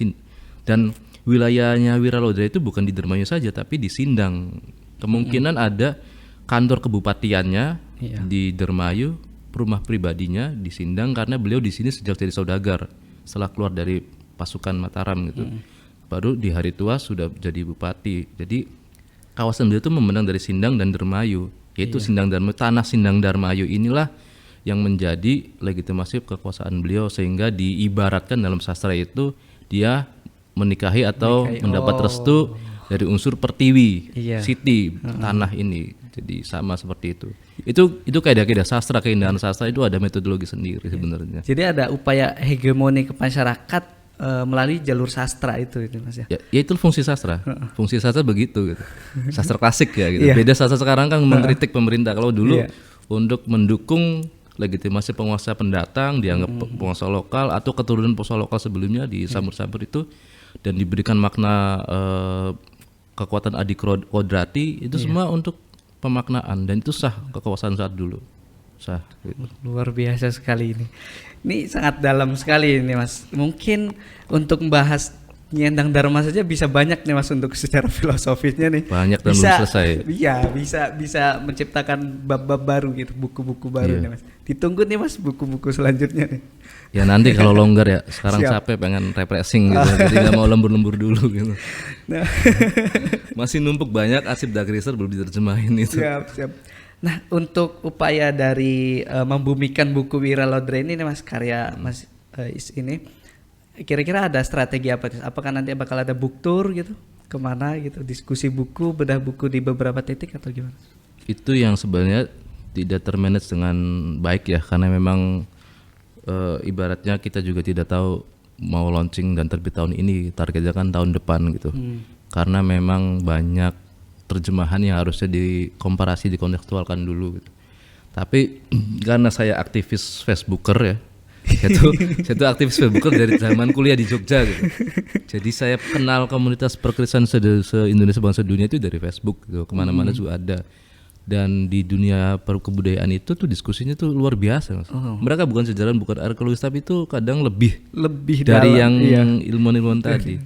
dan wilayahnya Wiralodra itu bukan di Darmayu saja tapi di Sindang. Kemungkinan ada kantor kebupatiannya di Darmayu, rumah pribadinya di Sindang karena beliau di sini sejak jadi saudagar setelah keluar dari pasukan Mataram gitu. Baru di hari tua sudah jadi bupati. Jadi kawasan beliau itu memenang dari Sindang dan Dermayu, yaitu Sindang Darmayu, tanah Sindang Darmayu inilah yang menjadi legitimasi kekuasaan beliau sehingga diibaratkan dalam sastra itu dia menikahi atau mendapat restu dari unsur pertiwi, siti, tanah ini. Jadi sama seperti itu. Itu kaidah-kaidah sastra, keindahan sastra itu ada metodologi sendiri sebenarnya. Jadi ada upaya hegemoni ke masyarakat melalui jalur sastra itu Mas ya. Ya itu fungsi sastra. Fungsi sastra begitu gitu. Sastra klasik ya gitu. Beda sastra sekarang kan mengkritik pemerintah. Kalau dulu untuk mendukung legitimasi penguasa pendatang dianggap penguasa lokal atau keturunan penguasa lokal sebelumnya disambur-sambur itu dan diberikan makna kekuatan adikodrati itu semua untuk pemaknaan dan itu sah kekuasaan saat dulu. Sah gitu. Luar biasa sekali ini. Ini sangat dalam sekali ini Mas. Mungkin untuk membahas Nyendang Dharma saja bisa banyak nih Mas untuk secara filosofisnya nih. Banyak dan bisa, belum selesai. Iya, bisa menciptakan bab-bab baru gitu, buku-buku baru nih Mas. Ditunggu nih Mas buku-buku selanjutnya nih. Ya nanti kalau longgar ya. Sekarang Siap. capek pengen refreshing gitu. Jadi nggak mau lembur-lembur dulu gitu. Nah, Masih numpuk banyak arsip Dagriser belum diterjemahin itu. siap. Nah, untuk upaya dari membumikan buku Wiralodra ini nih Mas, karya Mas ini, kira-kira ada strategi apa? Apakah nanti bakal ada book tour gitu? Kemana gitu? Diskusi buku, bedah buku di beberapa titik atau gimana? Itu yang sebenarnya tidak termanage dengan baik ya, karena memang ibaratnya kita juga tidak tahu mau launching dan terbit tahun ini, targetnya kan tahun depan gitu. Karena memang banyak terjemahan yang harusnya dikomparasi, dikontekstualkan dulu gitu. Tapi karena saya aktivis Facebooker ya, saya tuh aktivis Facebooker dari zaman kuliah di Jogja gitu. Jadi saya kenal komunitas perkristenan se-Indonesia bangsa dunia itu dari Facebook gitu. Kemana-mana juga ada. Dan di dunia kebudayaan itu tuh diskusinya tuh luar biasa Mas. Mereka bukan sejarawan, bukan arkeologis, tapi itu kadang lebih dari dalam, yang ilmuwan-ilmuwan tadi.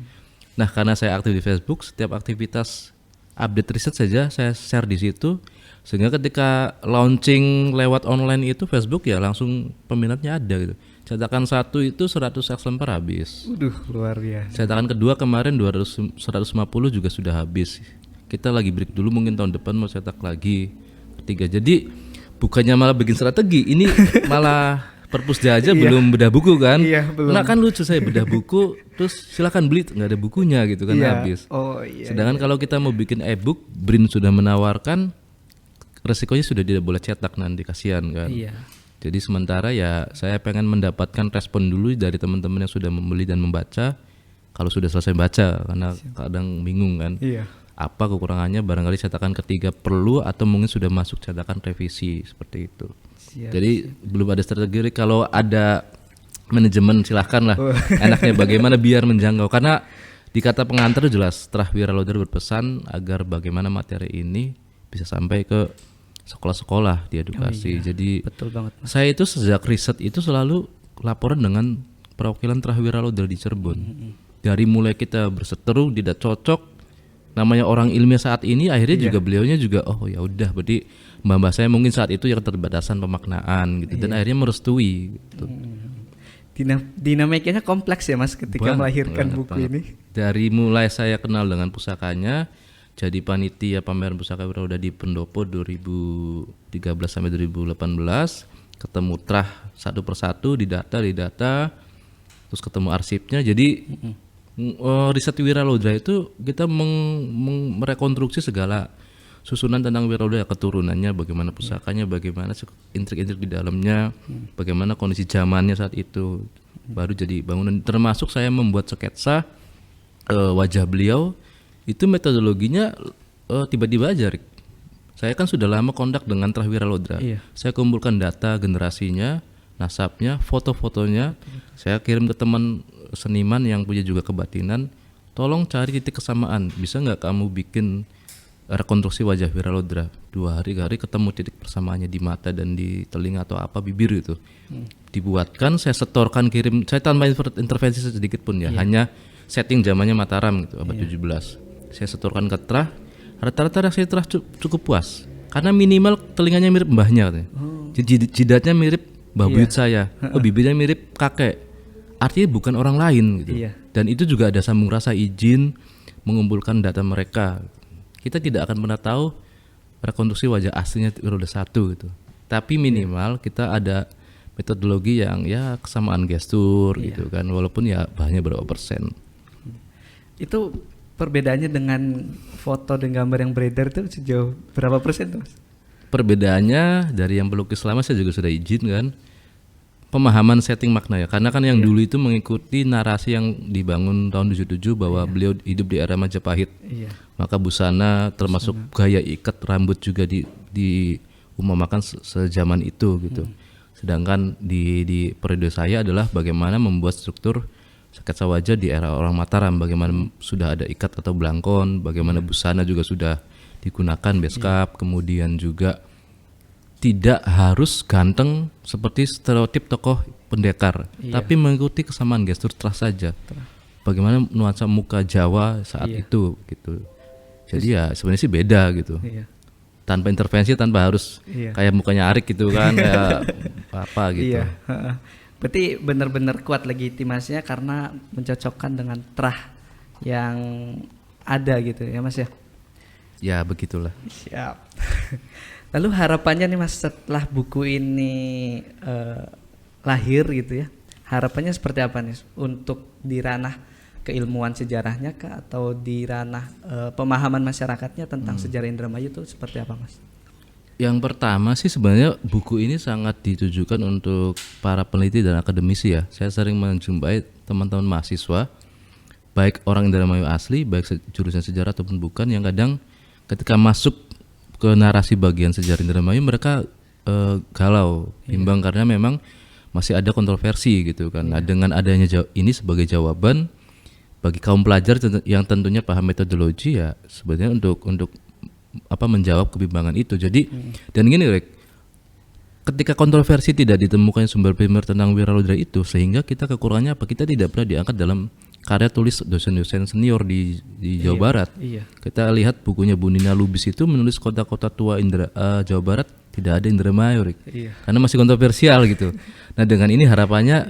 Nah karena saya aktif di Facebook, setiap aktivitas update riset saja saya share di situ, sehingga ketika launching lewat online itu Facebook ya langsung peminatnya ada gitu. Cetakan satu itu 100 eksemplar habis. Luar biasa. Cetakan kedua kemarin 150 juga sudah habis. Kita lagi break dulu, mungkin tahun depan mau cetak lagi ketiga. Jadi bukannya malah bikin strategi, ini malah perpusda aja belum bedah buku kan. Belum. Nah kan lucu, saya bedah buku terus silakan beli, nggak ada bukunya gitu kan, habis. Sedangkan kalau kita mau bikin e-book, BRIN sudah menawarkan, resikonya sudah tidak boleh cetak nanti, kasihan kan. Jadi sementara ya saya pengen mendapatkan respon dulu dari teman-teman yang sudah membeli dan membaca. Kalau sudah selesai baca, karena kadang bingung kan. Apa kekurangannya, barangkali cetakan ketiga perlu atau mungkin sudah masuk cetakan revisi seperti itu. Jadi belum ada strategi. Kalau ada manajemen silahkan lah. Enaknya bagaimana biar menjangkau, karena di kata pengantar jelas setelah Wiralodra berpesan agar bagaimana materi ini bisa sampai ke sekolah-sekolah di edukasi. Jadi betul banget Mas. Saya itu sejak riset itu selalu laporan dengan perwakilan Trah Wiralodra di Cirebon. Dari mulai kita berseteru tidak cocok, namanya orang ilmiah saat ini, akhirnya juga beliaunya juga oh ya udah, berarti mbak saya mungkin saat itu yang keterbatasan pemaknaan gitu, dan akhirnya merestui gitu. Dinamikanya kompleks ya Mas ketika melahirkan buku ini. Dari mulai saya kenal dengan pusakanya, jadi panitia pameran pusaka Wiralodra di Pendopo 2013 sampai 2018, ketemu Trah satu persatu didata, terus ketemu arsipnya. Jadi riset Wiralodra itu kita merekonstruksi segala susunan tentang Wiraudara, keturunannya, bagaimana pusakanya, bagaimana intrik-intrik di dalamnya, bagaimana kondisi zamannya saat itu, baru jadi bangunan. Termasuk saya membuat sketsa wajah beliau, itu metodologinya tiba-tiba aja, Rik. Saya kan sudah lama kontak dengan Trah Wiraudara. Iya. Saya kumpulkan data generasinya, nasabnya, foto-fotonya, saya kirim ke teman seniman yang punya juga kebatinan, tolong cari titik kesamaan, bisa nggak kamu bikin rekonstruksi wajah Wiraudara 2 hari ketemu titik persamaannya di mata dan di telinga atau apa bibir itu. Dibuatkan, saya setorkan, kirim, saya tanpa intervensi sedikit pun ya, hanya setting zamannya Mataram gitu, abad 17. Saya setorkan ke Trah, rata-rata reaksi Trah cukup puas karena minimal telinganya mirip mbahnya katanya. Jidatnya mirip mbah buyut saya, bibirnya mirip kakek, artinya bukan orang lain gitu. Dan itu juga ada sambung rasa izin mengumpulkan data mereka. Kita tidak akan pernah tahu rekonstruksi wajah aslinya Wiraudara 1 gitu. Tapi minimal kita ada metodologi yang ya kesamaan gestur gitu kan, walaupun ya bahannya berapa persen. Itu perbedaannya dengan foto dan gambar yang beredar itu sejauh berapa persen tuh, Mas? Perbedaannya dari yang pelukis lama saya juga sudah izin kan, pemahaman setting makna ya, karena kan yang dulu itu mengikuti narasi yang dibangun tahun 77 bahwa beliau hidup di era Majapahit. Maka busana termasuk gaya ikat rambut juga diumumkan sejaman itu gitu. Sedangkan di periode saya adalah bagaimana membuat struktur sketsa wajah di era orang Mataram, bagaimana sudah ada ikat atau belangkon, bagaimana busana juga sudah digunakan beskap, kemudian juga tidak harus ganteng seperti stereotip tokoh pendekar, tapi mengikuti kesamaan gestur Trah saja. Bagaimana nuansa muka Jawa saat itu gitu. Jadi ya sebenarnya sih beda gitu. Tanpa intervensi, tanpa harus kayak mukanya Arik gitu kan, kayak apa gitu. Berarti benar-benar kuat legitimasinya karena mencocokkan dengan Trah yang ada gitu ya, Mas ya. Ya begitulah. Siap. Lalu harapannya nih Mas setelah buku ini lahir gitu ya, harapannya seperti apa nih untuk di ranah keilmuan sejarahnya kah, atau di ranah pemahaman masyarakatnya tentang sejarah Indramayu itu seperti apa, Mas? Yang pertama sih sebenarnya buku ini sangat ditujukan untuk para peneliti dan akademisi ya. Saya sering menjumpai teman-teman mahasiswa, baik orang Indramayu asli, baik jurusan sejarah ataupun bukan, yang kadang ketika masuk ke narasi bagian sejarah Indramayu mereka galau, bimbang karena memang masih ada kontroversi gitu kan. Nah, dengan adanya ini sebagai jawaban bagi kaum pelajar yang tentunya paham metodologi ya, sebenarnya untuk menjawab kebimbangan itu. Jadi dan gini Rek, ketika kontroversi tidak ditemukan sumber primer tentang Wiraudara itu, sehingga kita kekurangannya apa? Kita tidak pernah diangkat dalam karya tulis dosen-dosen senior di Jawa Barat. Kita lihat bukunya Bu Nina Lubis itu menulis kota-kota tua Jawa Barat, tidak ada Indramayu, Rek. Karena masih kontroversial gitu. Nah, dengan ini harapannya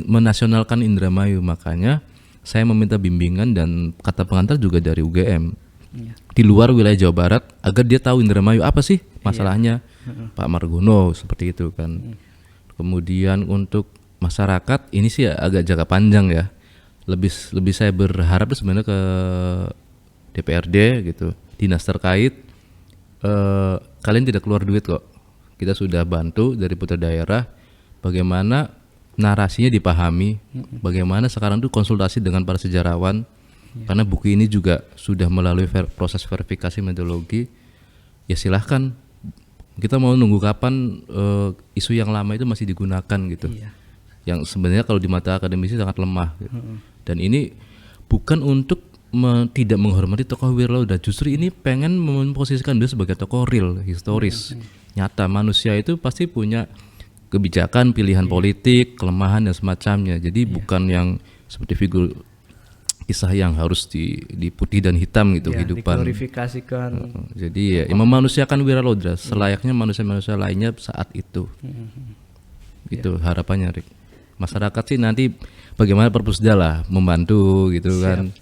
menasionalkan Indramayu. Makanya saya meminta bimbingan dan kata pengantar juga dari UGM. Di luar wilayah Jawa Barat agar dia tahu Indramayu apa sih masalahnya. Pak Margono seperti itu kan. Kemudian untuk masyarakat ini sih agak jangka panjang ya. Lebih saya berharap sebenarnya ke DPRD gitu, dinas terkait. Kalian tidak keluar duit kok. Kita sudah bantu dari putra daerah bagaimana narasinya dipahami, bagaimana sekarang tuh konsultasi dengan para sejarawan. Karena buku ini juga sudah melalui proses verifikasi metodologi. Ya silahkan, kita mau nunggu kapan isu yang lama itu masih digunakan gitu. Yang sebenarnya kalau di mata akademisi sangat lemah gitu. Dan ini bukan untuk tidak menghormati tokoh Wiraudara, justru ini pengen memposisikan dia sebagai tokoh real, historis, nyata. Manusia itu pasti punya kebijakan, pilihan politik, kelemahan dan semacamnya. Jadi bukan yang seperti figur kisah yang harus di putih dan hitam gitu kehidupan. Diglorifikasikan. Jadi ya memanusiakan Wiraudara selayaknya manusia-manusia lainnya saat itu. Gitu harapannya, Rik. Masyarakat sih nanti bagaimana Perpusda lah membantu gitu kan.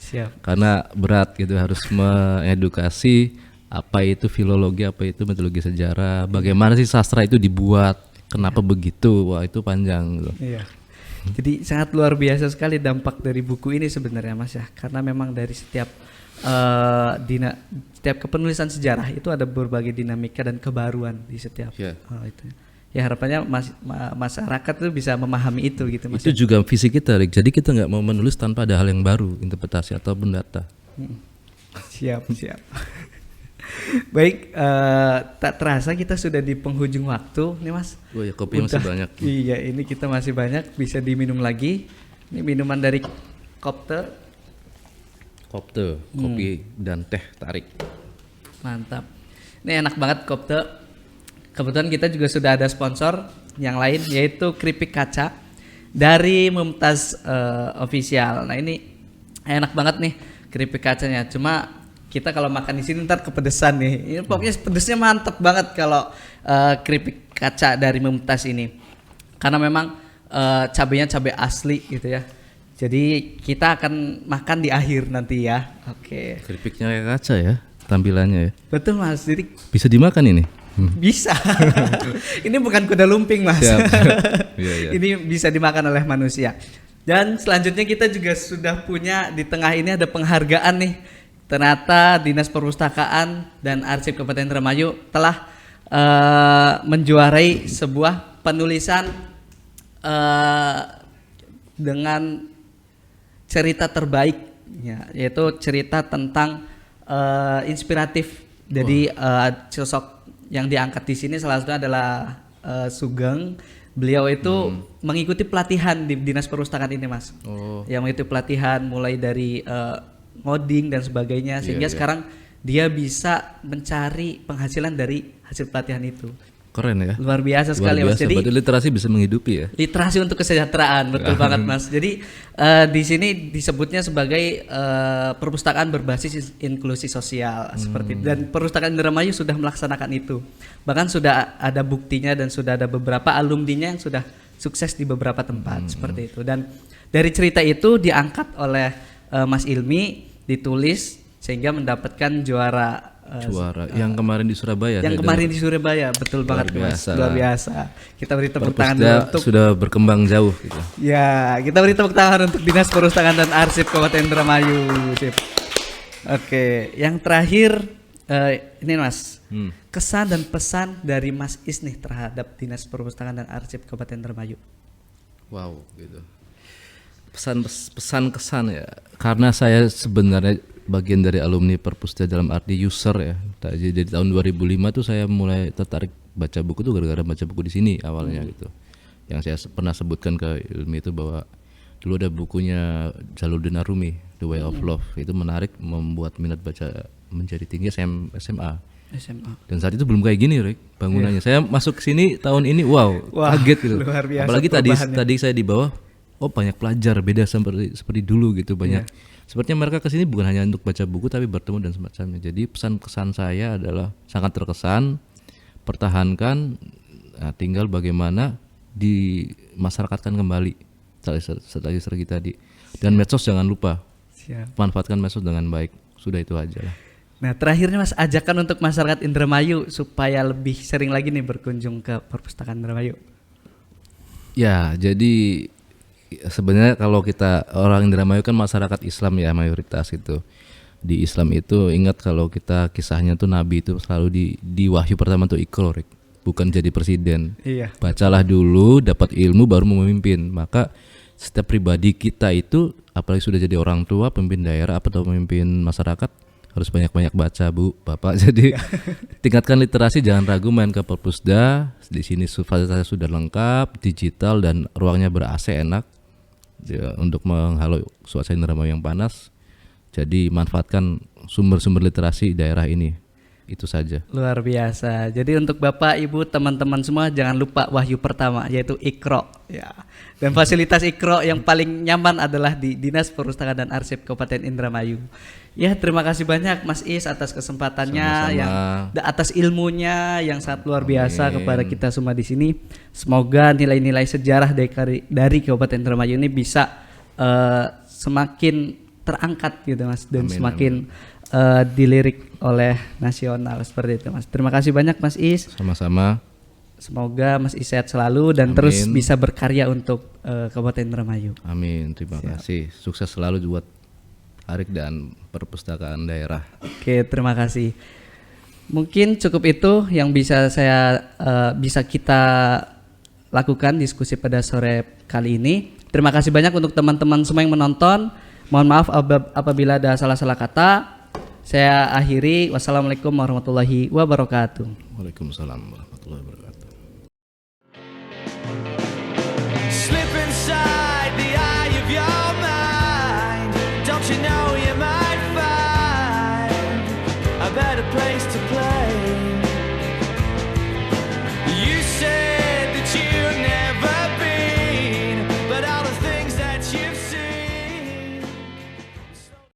Karena berat gitu, harus mengedukasi apa itu filologi, apa itu metodologi sejarah, bagaimana sih sastra itu dibuat, kenapa begitu. Wah, itu panjang gitu. Jadi sangat luar biasa sekali dampak dari buku ini sebenarnya Mas ya, karena memang dari setiap setiap kepenulisan sejarah itu ada berbagai dinamika dan kebaruan di setiap Ya. itu. Ya harapannya masyarakat itu bisa memahami itu gitu Mas. Itu juga visi kita, Rick. Jadi kita nggak mau menulis tanpa ada hal yang baru, interpretasi ataupun data. Siap. Baik, tak terasa kita sudah di penghujung waktu nih Mas. Oh ya, kopi masih banyak. Iya, ini kita masih banyak, bisa diminum lagi. Ini minuman dari Kopte. Kopi dan teh tarik. Mantap. Ini enak banget Kopte. Kebetulan kita juga sudah ada sponsor yang lain, yaitu keripik kaca dari Mumtaz Official. Nah ini enak banget nih keripik kacanya. Cuma kita kalau makan di sini ntar kepedesan nih. Ini pokoknya pedesnya mantep banget kalau keripik kaca dari Mumtaz ini. Karena memang cabenya cabai asli gitu ya. Jadi kita akan makan di akhir nanti ya. Oke. Keripiknya kayak kaca ya, tampilannya ya. Betul Mas. Jadi Bisa dimakan ini? bisa. Ini bukan kuda lumping Mas. Siap. Iya. Ini bisa dimakan oleh manusia. Dan selanjutnya kita juga sudah punya di tengah ini ada penghargaan nih. Ternyata Dinas Perpustakaan dan Arsip Kabupaten Indramayu telah menjuarai sebuah penulisan dengan cerita terbaik, ya, yaitu cerita tentang inspiratif. Jadi sosok yang diangkat di sini salah satunya adalah Sugeng. Beliau itu mengikuti pelatihan di Dinas Perpustakaan ini Mas. Yang mengikuti pelatihan mulai dari ngoding dan sebagainya, sehingga sekarang dia bisa mencari penghasilan dari hasil pelatihan itu. Keren ya. Luar biasa sekali Luar Mas. biasa. Jadi Berarti literasi bisa menghidupi ya. literasi untuk kesejahteraan, betul banget Mas. Jadi di sini disebutnya sebagai perpustakaan berbasis inklusi sosial seperti itu. Dan Perpustakaan Indramayu sudah melaksanakan itu. Bahkan sudah ada buktinya dan sudah ada beberapa alumninya yang sudah sukses di beberapa tempat seperti itu. Dan dari cerita itu diangkat oleh Mas Ilmi, ditulis sehingga mendapatkan juara yang kemarin di Surabaya. Yang kemarin di Surabaya, betul banget Mas. Luar biasa. Kita beri tepuk tangan dulu untuk sudah berkembang jauh gitu. Ya, kita beri tepuk tangan untuk Dinas Perpustakaan dan Arsip Kabupaten Indramayu. Sip. Oke, yang terakhir ini Mas. Kesan dan pesan dari Mas Is nih terhadap Dinas Perpustakaan dan Arsip Kabupaten Indramayu. Wow, gitu. Pesan kesan ya. Karena saya sebenarnya bagian dari alumni Perpusda dalam arti user ya. Jadi tahun 2005 tuh saya mulai tertarik baca buku tuh gara-gara baca buku di sini awalnya gitu. Yang saya pernah sebutkan ke Ilmi itu bahwa dulu ada bukunya Jalaluddin Arumi, The Way of Love. Itu menarik, membuat minat baca menjadi tinggi SMA. Dan saat itu belum kayak gini, Rick, bangunannya. Saya masuk ke sini tahun ini, wow, kaget gitu. Luar biasa. Apalagi tadi saya di bawah, oh banyak pelajar beda seperti dulu gitu, banyak. Sepertinya mereka kesini bukan hanya untuk baca buku tapi bertemu dan semacamnya. Jadi pesan kesan saya adalah sangat terkesan, pertahankan, tinggal bagaimana dimasyarakatkan kembali strategi tadi. Dan medsos jangan lupa, manfaatkan medsos dengan baik. Sudah itu aja lah. Nah terakhirnya Mas, ajakan untuk masyarakat Indramayu supaya lebih sering lagi nih berkunjung ke Perpustakaan Indramayu. Ya, jadi sebenarnya kalau kita orang Indramayu kan masyarakat Islam ya mayoritas itu. Di Islam itu ingat kalau kita kisahnya tuh Nabi itu selalu di wahyu pertama tuh Iqra, bukan jadi presiden. Iya. Bacalah dulu, dapat ilmu baru memimpin. Maka setiap pribadi kita itu apalagi sudah jadi orang tua, pemimpin daerah atau pemimpin masyarakat harus banyak-banyak baca Bu, Bapak. Jadi tingkatkan literasi, jangan ragu main ke Perpusda. Di sini fasilitasnya sudah lengkap, digital dan ruangnya ber-AC enak. Ya, untuk menghalau suasana Indramayu yang panas. Jadi manfaatkan sumber-sumber literasi daerah ini. Itu saja. Luar biasa. Jadi untuk Bapak, Ibu, teman-teman semua jangan lupa wahyu pertama yaitu Iqra ya. Dan fasilitas Iqra yang paling nyaman adalah di Dinas Perpustakaan dan Arsip Kabupaten Indramayu. Ya, terima kasih banyak Mas Is atas kesempatannya, yang atas ilmunya yang sangat luar biasa kepada kita semua di sini. Semoga nilai-nilai sejarah dari Kabupaten Indramayu ini bisa semakin terangkat gitu Mas, dan semakin dilirik oleh nasional seperti itu Mas. Terima kasih banyak Mas Is. Sama-sama. Semoga Mas I sehat selalu dan terus bisa berkarya untuk Kabupaten Indramayu. Amin, terima kasih. Sukses selalu buat Arik dan perpustakaan daerah. Oke, terima kasih. Mungkin cukup itu yang bisa kita lakukan diskusi pada sore kali ini. Terima kasih banyak untuk teman-teman semua yang menonton. Mohon maaf apabila ada salah-salah kata. Saya akhiri. Wassalamualaikum warahmatullahi wabarakatuh. Waalaikumsalam warahmatullahi wabarakatuh. Slip inside the eye of your mind. Don't you know you might find a better place to play?